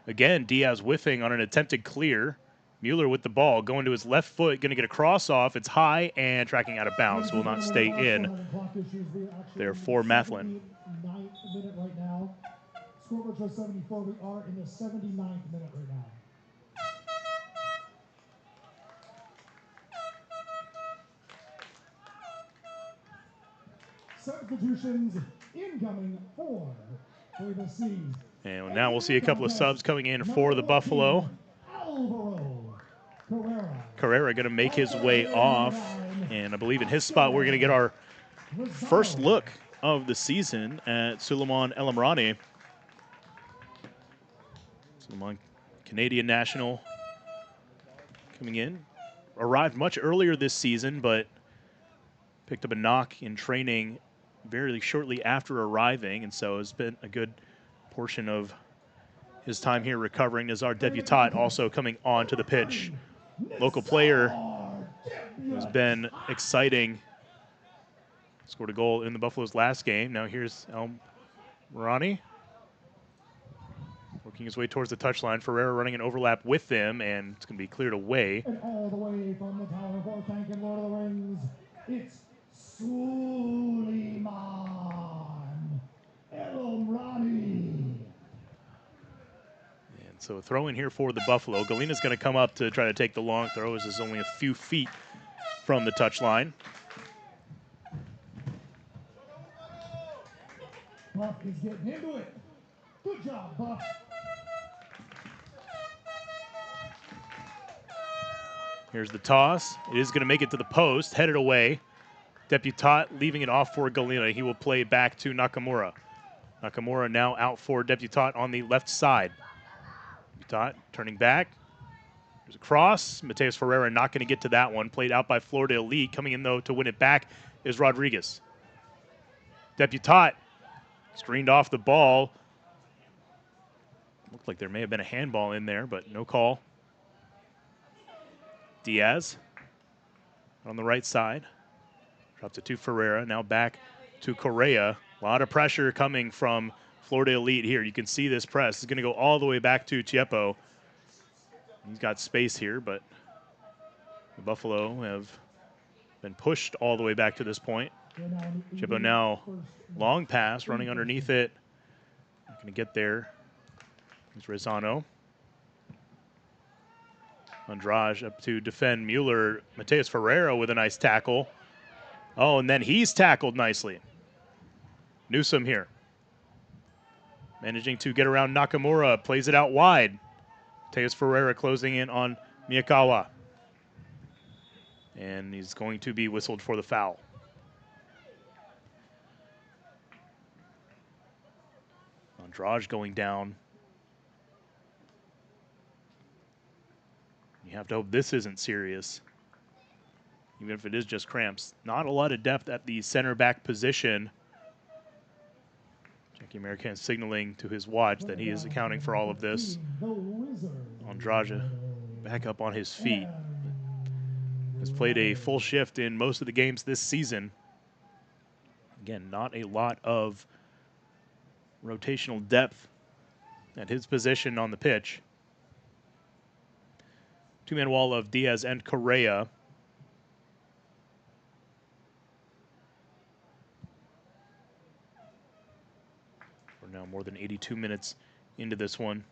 Again, Diaz whiffing on an attempted clear. Mueller with the ball, going to his left foot, going to get a cross off. It's high and tracking out of bounds. Will not stay in there for Mathlin. Minute right now. Scoreboard shows 74. We are in the 79th minute right now. Substitutions incoming for the Seas. And now we'll see a couple of subs coming in for the Buffalo. Carrera going to make his way off. And I believe in his spot, we're going to get our first look of the season at Suleiman El Amrani. Suleiman, Canadian national, coming in. Arrived much earlier this season, but picked up a knock in training very shortly after arriving, and so has been a good portion of his time here recovering. As our debutant also coming onto the pitch. Local player who's been exciting. Scored a goal in the Buffalo's last game. Now here's El Amrani. Working his way towards the touchline. Ferreira running an overlap with them, and it's going to be cleared away. And all the way from the Tower of Tank and Lord of the Rings, it's Suleiman El Amrani. And so a throw in here for the Buffalo. Galina's going to come up to try to take the long throw, as is only a few feet from the touchline. Buff is getting into it. Good job, Buff. Here's the toss. It is going to make it to the post, headed away. Debutant leaving it off for Galina. He will play back to Nakamura. Nakamura now out for Debutant on the left side. Debutant turning back. There's a cross. Mateus Ferreira not going to get to that one. Played out by Florida Elite. Coming in, though, to win it back is Rodriguez. Debutant screened off the ball. Looked like there may have been a handball in there, but no call. Diaz on the right side. Drops it to Ferreira. Now back to Correa. A lot of pressure coming from Florida Elite here. You can see this press is going to go all the way back to Tiepo. He's got space here, but the Buffalo have been pushed all the way back to this point. Tiepo now long pass, running underneath it. Not going to get there. It's Rezano. Andrade up to defend Mueller. Mateus Ferreira with a nice tackle. Oh, and then he's tackled nicely. Newsom here. Managing to get around Nakamura. Plays it out wide. Mateus Ferreira closing in on Miyakawa. And he's going to be whistled for the foul. Andrade going down. You have to hope this isn't serious, even if it is just cramps. Not a lot of depth at the center back position. Jackie American signaling to his watch that he is accounting for all of this. Andrade back up on his feet. Has played a full shift in most of the games this season. Again, not a lot of rotational depth at his position on the pitch. Two-man wall of Diaz and Correa. We're now more than 82 minutes into this one.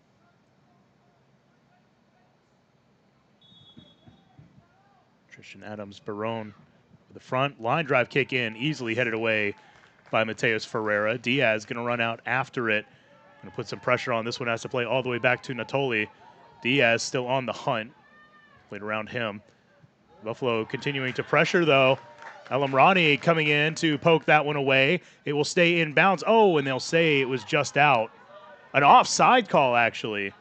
Tristan Adams, Barone with the front. Line drive kick in, easily headed away by Mateus Ferreira. Diaz going to run out after it. Going to put some pressure on. This one has to play all the way back to Natoli. Diaz still on the hunt. Played around him. Buffalo continuing to pressure, though. Elamrani coming in to poke that one away. It will stay in bounds. Oh, and they'll say it was just out. An offside call, actually.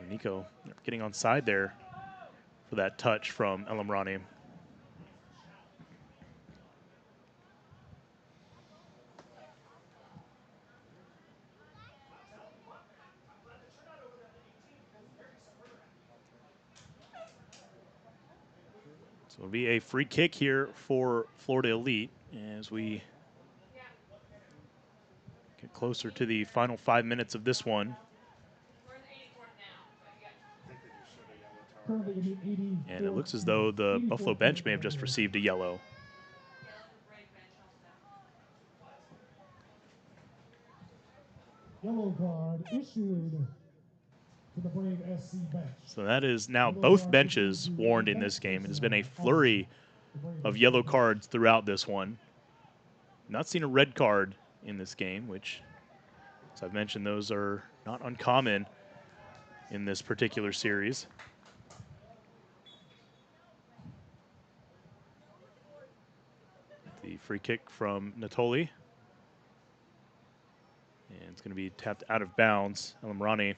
Nico getting on side there for that touch from Elamrani. So it'll be a free kick here for Florida Elite as we get closer to the final 5 minutes of this one. And it looks as though the Buffalo bench may have just received a yellow. Yellow card issued to the Brave SC bench. So that is now both benches warned in this game. It has been a flurry of yellow cards throughout this one. Not seen a red card in this game, which, as I've mentioned, those are not uncommon in this particular series. The free kick from Natoli. And it's going to be tapped out of bounds. Elamrani.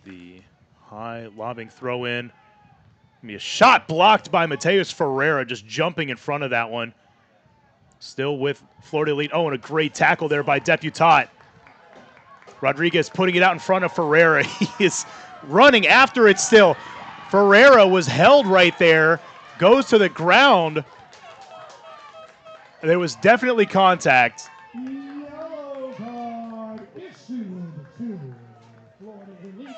The high lobbing throw in. Be a shot blocked by Mateus Ferreira, just jumping in front of that one. Still with Florida Elite. Oh, and a great tackle there by Deputat. Rodriguez putting it out in front of Ferreira. He is running after it still. Ferreira was held right there, goes to the ground. There was definitely contact. Yellow card issued to Florida Elite.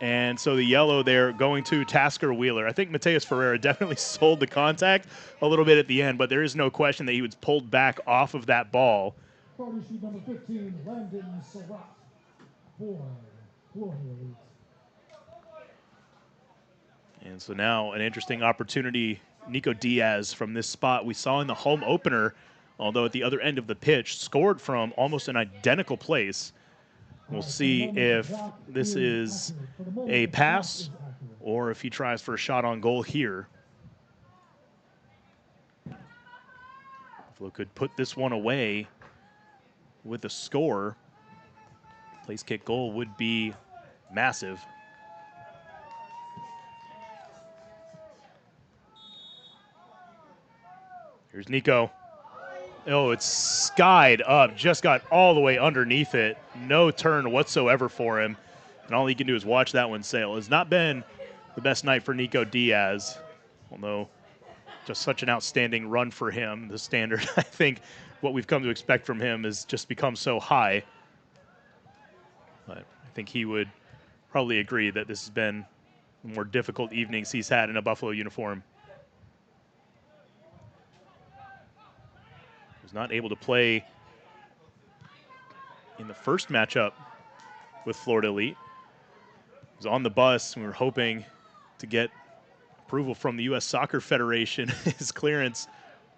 And so the yellow there going to Tasker Wheeler. I think Mateus Ferreira definitely sold the contact a little bit at the end, but there is no question that he was pulled back off of that ball. Card issued number 15, Landon Surratt for Florida Elite. And so now an interesting opportunity. Nico Diaz from this spot we saw in the home opener, although at the other end of the pitch, scored from almost an identical place. We'll see if this is a pass or if he tries for a shot on goal here. Buffalo could put this one away with a score. Place kick goal would be massive. Here's Nico. Oh, it's skied up, just got all the way underneath it. No turn whatsoever for him. And all he can do is watch that one sail. It's not been the best night for Nico Diaz, although just such an outstanding run for him. The standard, I think, what we've come to expect from him has just become so high. But I think he would probably agree that this has been the more difficult evenings he's had in a Buffalo uniform. He was not able to play in the first matchup with Florida Elite. He was on the bus, and we were hoping to get approval from the U.S. Soccer Federation, his clearance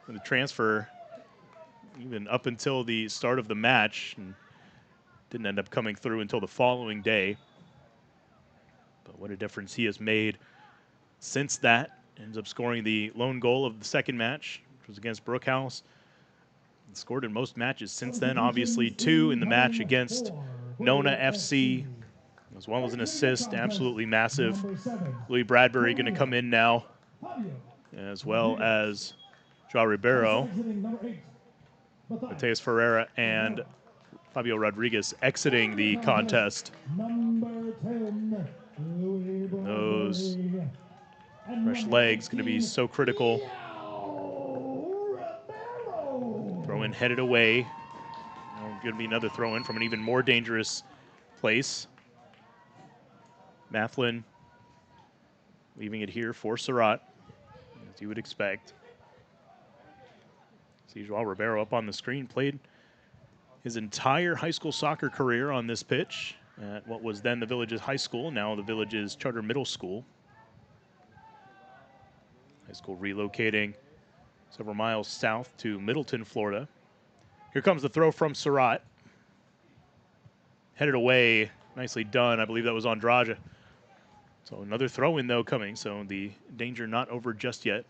for the transfer, even up until the start of the match, and didn't end up coming through until the following day. But what a difference he has made since that. Ends up scoring the lone goal of the second match, which was against Brookhouse. And scored in most matches since then, obviously 2 in the match against Nona FC, as well as an assist, absolutely massive. Louis Bradbury going to come in now, as well as Joao Ribeiro, Mateus Ferreira, and Fabio Rodriguez exiting the contest. Those fresh legs going to be so critical. Throw in headed away. Going to be another throw in from an even more dangerous place. Mathlin leaving it here for Surratt, as you would expect. See Joao Ribeiro up on the screen. Played his entire high school soccer career on this pitch at what was then the Villages High School, now the Villages Charter Middle School. High school relocating several miles south to Middleton, Florida. Here comes the throw from Surratt. Headed away, nicely done. I believe that was Andrade. So another throw in though coming, so the danger not over just yet.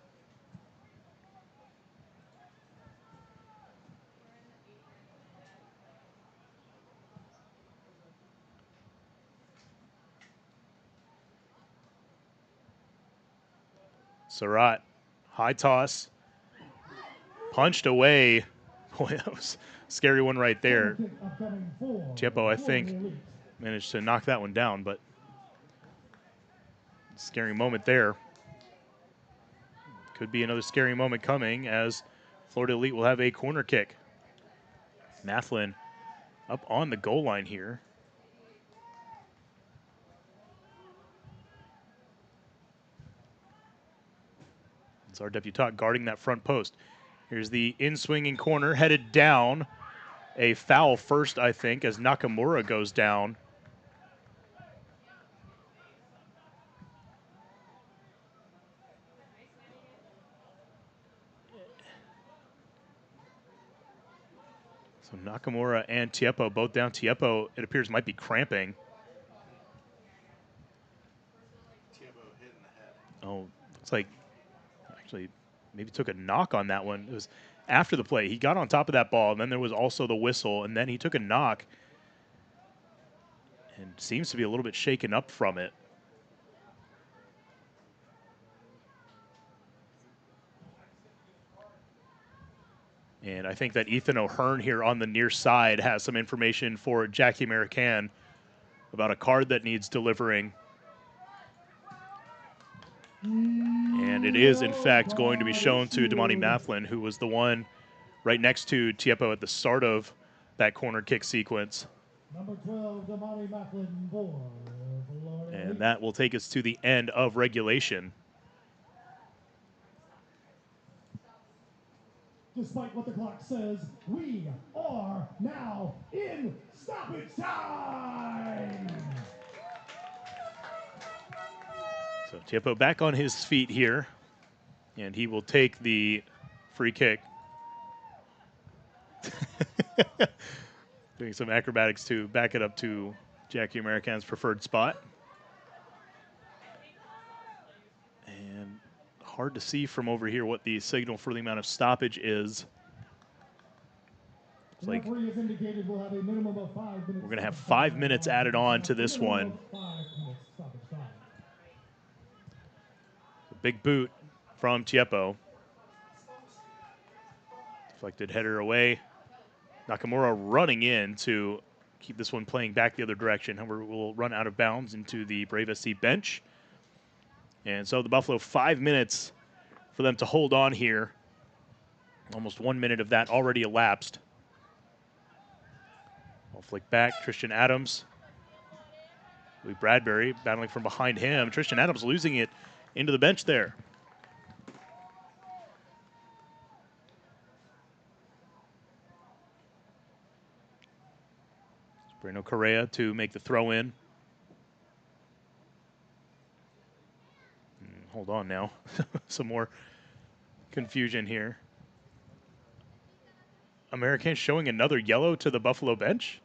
Surratt, high toss, punched away. Boy, that was a scary one right there. Tiepo, I think, managed to knock that one down, but scary moment there. Could be another scary moment coming as Florida Elite will have a corner kick. Mathlin up on the goal line here. It's our debutante guarding that front post. Here's the in-swinging corner, headed down. A foul first, I think, as Nakamura goes down. So Nakamura and Tiepo both down. Tiepo, it appears, might be cramping. Tiepo hit in the head. Oh, looks like actually maybe took a knock on that one. It was after the play. He got on top of that ball, and then there was also the whistle, and then he took a knock and seems to be a little bit shaken up from it. And I think that Ethan O'Hearn here on the near side has some information for Jackie American about a card that needs delivering. And it is, in fact, going to be shown to Damani Mathlin, who was the one right next to Tiepo at the start of that corner kick sequence. Number 12, Damani Mathlin, And that will take us to the end of regulation. Despite what the clock says, we are now in stoppage time! So Tiepo back on his feet here, and he will take the free kick. Doing some acrobatics to back it up to Jackie American's preferred spot. And hard to see from over here what the signal for the amount of stoppage is. like Referee has indicated we'll have a minimum of 5 minutes. we're going to have 5 minutes added on to this one. 5 minutes stoppage time. A big boot from Tiepo. Deflected header away. Nakamura running in to keep this one playing back the other direction. However, we'll run out of bounds into the Brave SC bench. And so the Buffalo, 5 minutes for them to hold on here. Almost 1 minute of that already elapsed. Ball flick back, Tristan Adams. Louis Bradbury battling from behind him. Tristan Adams losing it into the bench there. Breno Correa to make the throw in. Hold on now. Some more confusion here. American showing another yellow to the Buffalo bench.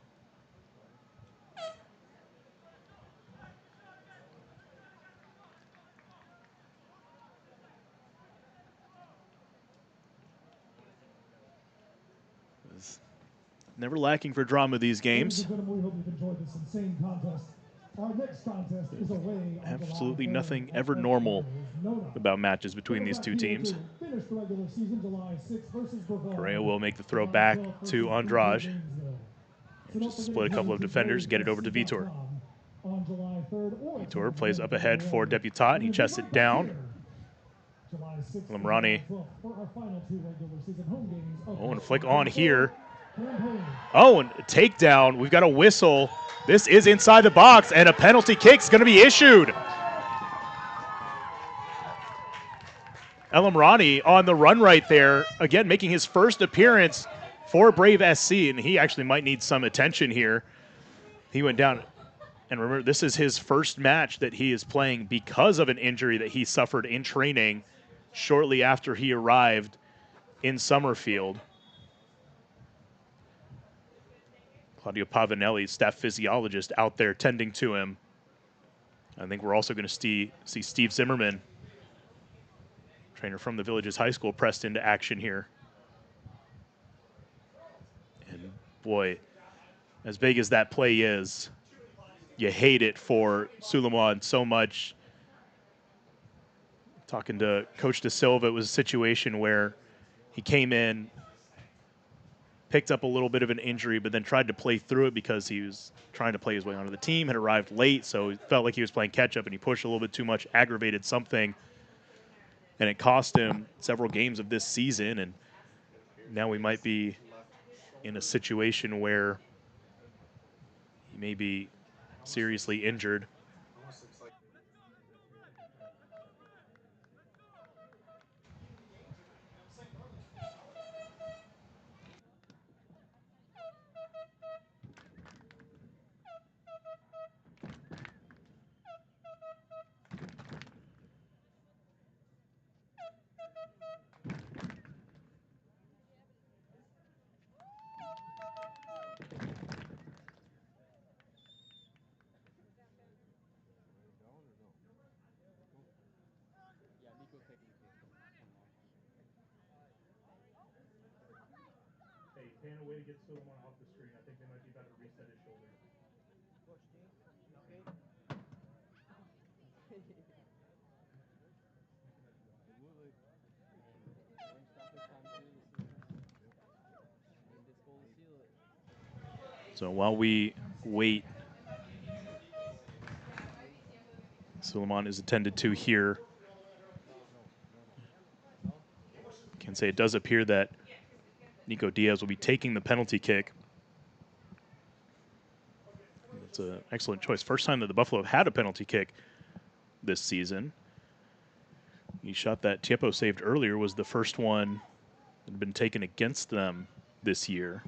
Never lacking for drama these games. We hope you've enjoyed this insane contest. Our next contest is away on Absolutely July 3rd. nothing ever normal about matches between these two teams. Finish the regular season July 6th versus Brevard. Correa will make the throw back to Andrade. Just split a couple of defenders, get it over to Vitor. Vitor plays up ahead for Deputat. He chests it down. Lamrani. Oh, and a flick on here. Oh, and a takedown. We've got a whistle. This is inside the box, and a penalty kick's going to be issued. Lamrani on the run right there, again making his first appearance for Brave SC, and he actually might need some attention here. He went down, and remember, this is his first match that he is playing because of an injury that he suffered in training shortly after he arrived in Summerfield. Claudio Pavanelli, staff physiologist, out there tending to him. I think we're also going to see Steve Zimmerman, trainer from the Villages High School, pressed into action here. And boy, as big as that play is, you hate it for Suleiman so much. Talking to Coach De Silva, it was a situation where he came in, picked up a little bit of an injury, but then tried to play through it because he was trying to play his way onto the team, had arrived late, so he felt like he was playing catch-up, and he pushed a little bit too much, aggravated something, and it cost him several games of this season, and now we might be in a situation where he may be seriously injured. Pan away to get Suleiman off the screen. I think they might be better to reset his shoulder. So while we wait, Suleiman is attended to here. Can say it does appear that Nico Diaz will be taking the penalty kick. It's an excellent choice. First time that the Buffalo have had a penalty kick this season. The shot that Tiepo saved earlier was the first one that had been taken against them this year.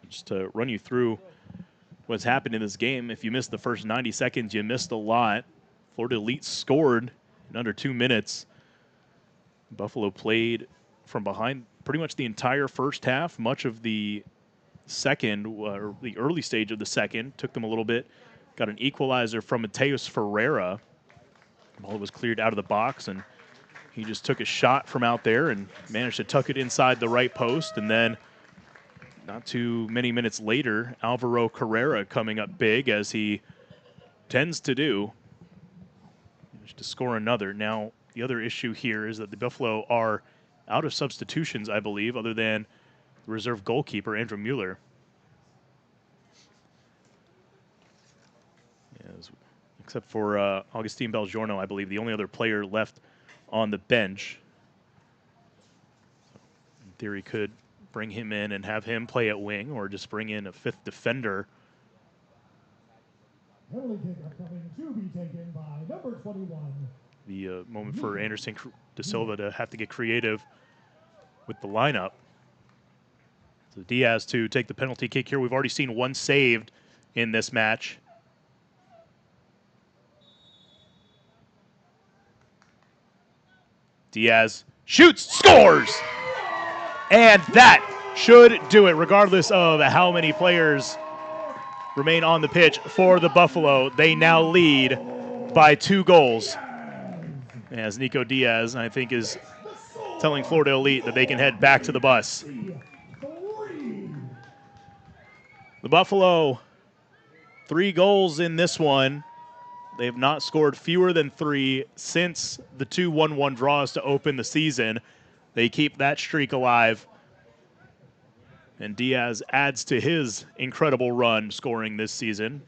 Just to run you through what's happened in this game, if you missed the first 90 seconds, you missed a lot. Florida Elite scored in under 2 minutes. Buffalo played from behind pretty much the entire first half, much of the second, or the early stage of the second. Took them a little bit. Got an equalizer from Mateus Ferreira. The ball was cleared out of the box, and he just took a shot from out there and managed to tuck it inside the right post. And then Not too many minutes later, Alvaro Carrera coming up big, as he tends to do. Managed to score another. Now, the other issue here is that the Buffalo are out of substitutions, I believe, other than the reserve goalkeeper, Andrew Mueller. Yes, except for Augustine Belgiorno, I believe, the only other player left on the bench. So, in theory, could bring him in and have him play at wing, or just bring in a fifth defender. Penalty kick upcoming to be taken by number 21. The moment for Anderson De Silva to have to get creative with the lineup. So Diaz to take the penalty kick here. We've already seen one saved in this match. Diaz shoots, scores! And that should do it, regardless of how many players remain on the pitch for the Buffalo. They now lead by 2 goals. As Nico Diaz, I think, is telling Florida Elite that they can head back to the bus. The Buffalo, 3 goals in this one. They have not scored fewer than 3 since the 2 1-1 draws to open the season. They keep that streak alive. And Diaz adds to his incredible run scoring this season.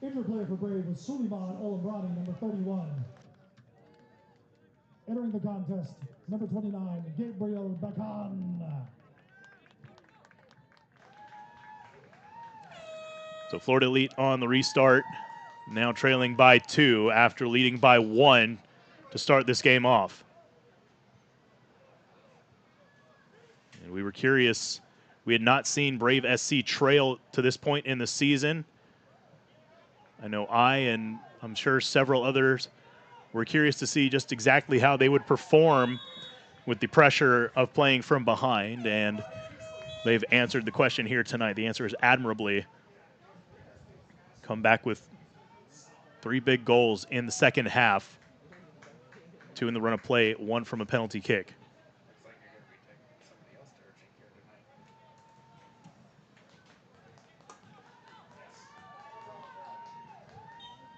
Injured player for Brave was Suleiman Olamrani, number 31. Entering the contest, number 29, Gabriel Bacan. So Florida Elite on the restart, now trailing by 2 after leading by 1 to start this game off. And we were curious. We had not seen Brave SC trail to this point in the season. I know and I'm sure several others were curious to see just exactly how they would perform with the pressure of playing from behind, and they've answered the question here tonight. The answer is admirably. Come back with 3 big goals in the second half. 2 in the run of play, 1 from a penalty kick.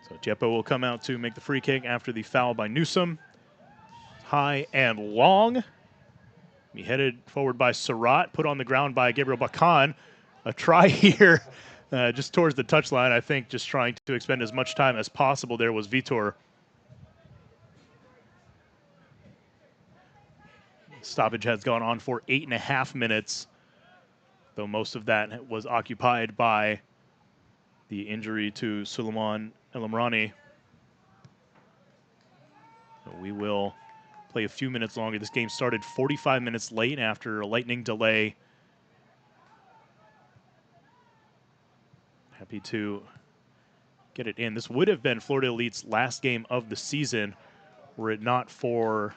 So Jeppo will come out to make the free kick after the foul by Newsom. High and long. Be headed forward by Surratt, put on the ground by Gabriel Bacan. A try here just towards the touchline, I think, just trying to expend as much time as possible there was Vitor. Stoppage has gone on for 8.5 minutes, though most of that was occupied by the injury to Suleiman Elamrani. So we will play a few minutes longer. This game started 45 minutes late after a lightning delay. Happy to get it in. This would have been Florida Elite's last game of the season were it not for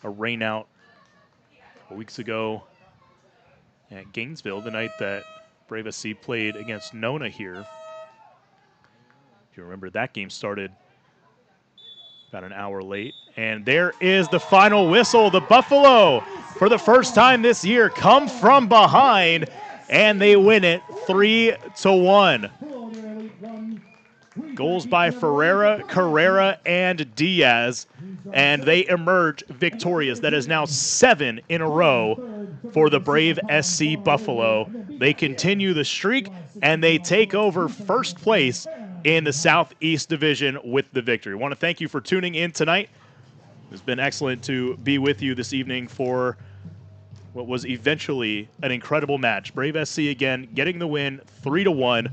a rainout weeks ago at Gainesville, the night that Brave SC played against Nona here. If you remember, that game started about an hour late. And there is the final whistle. The Buffalo, for the first time this year, come from behind, and they win it 3-1. Goals by Ferreira, Carrera, and Diaz, and they emerge victorious. That is now 7 in a row for the Brave SC Buffalo. They continue the streak, and they take over first place in the Southeast Division with the victory. I want to thank you for tuning in tonight. It's been excellent to be with you this evening for what was eventually an incredible match. Brave SC again getting the win 3-1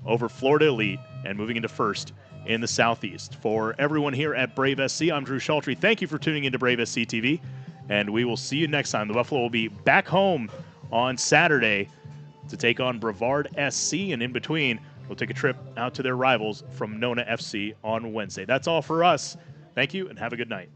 over Florida Elite and moving into first in the Southeast. For everyone here at Brave SC, I'm Drew Shaltry. Thank you for tuning into Brave SC TV, and we will see you next time. The Buffalo will be back home on Saturday to take on Brevard SC, and in between, we'll take a trip out to their rivals from Nona FC on Wednesday. That's all for us. Thank you, and have a good night.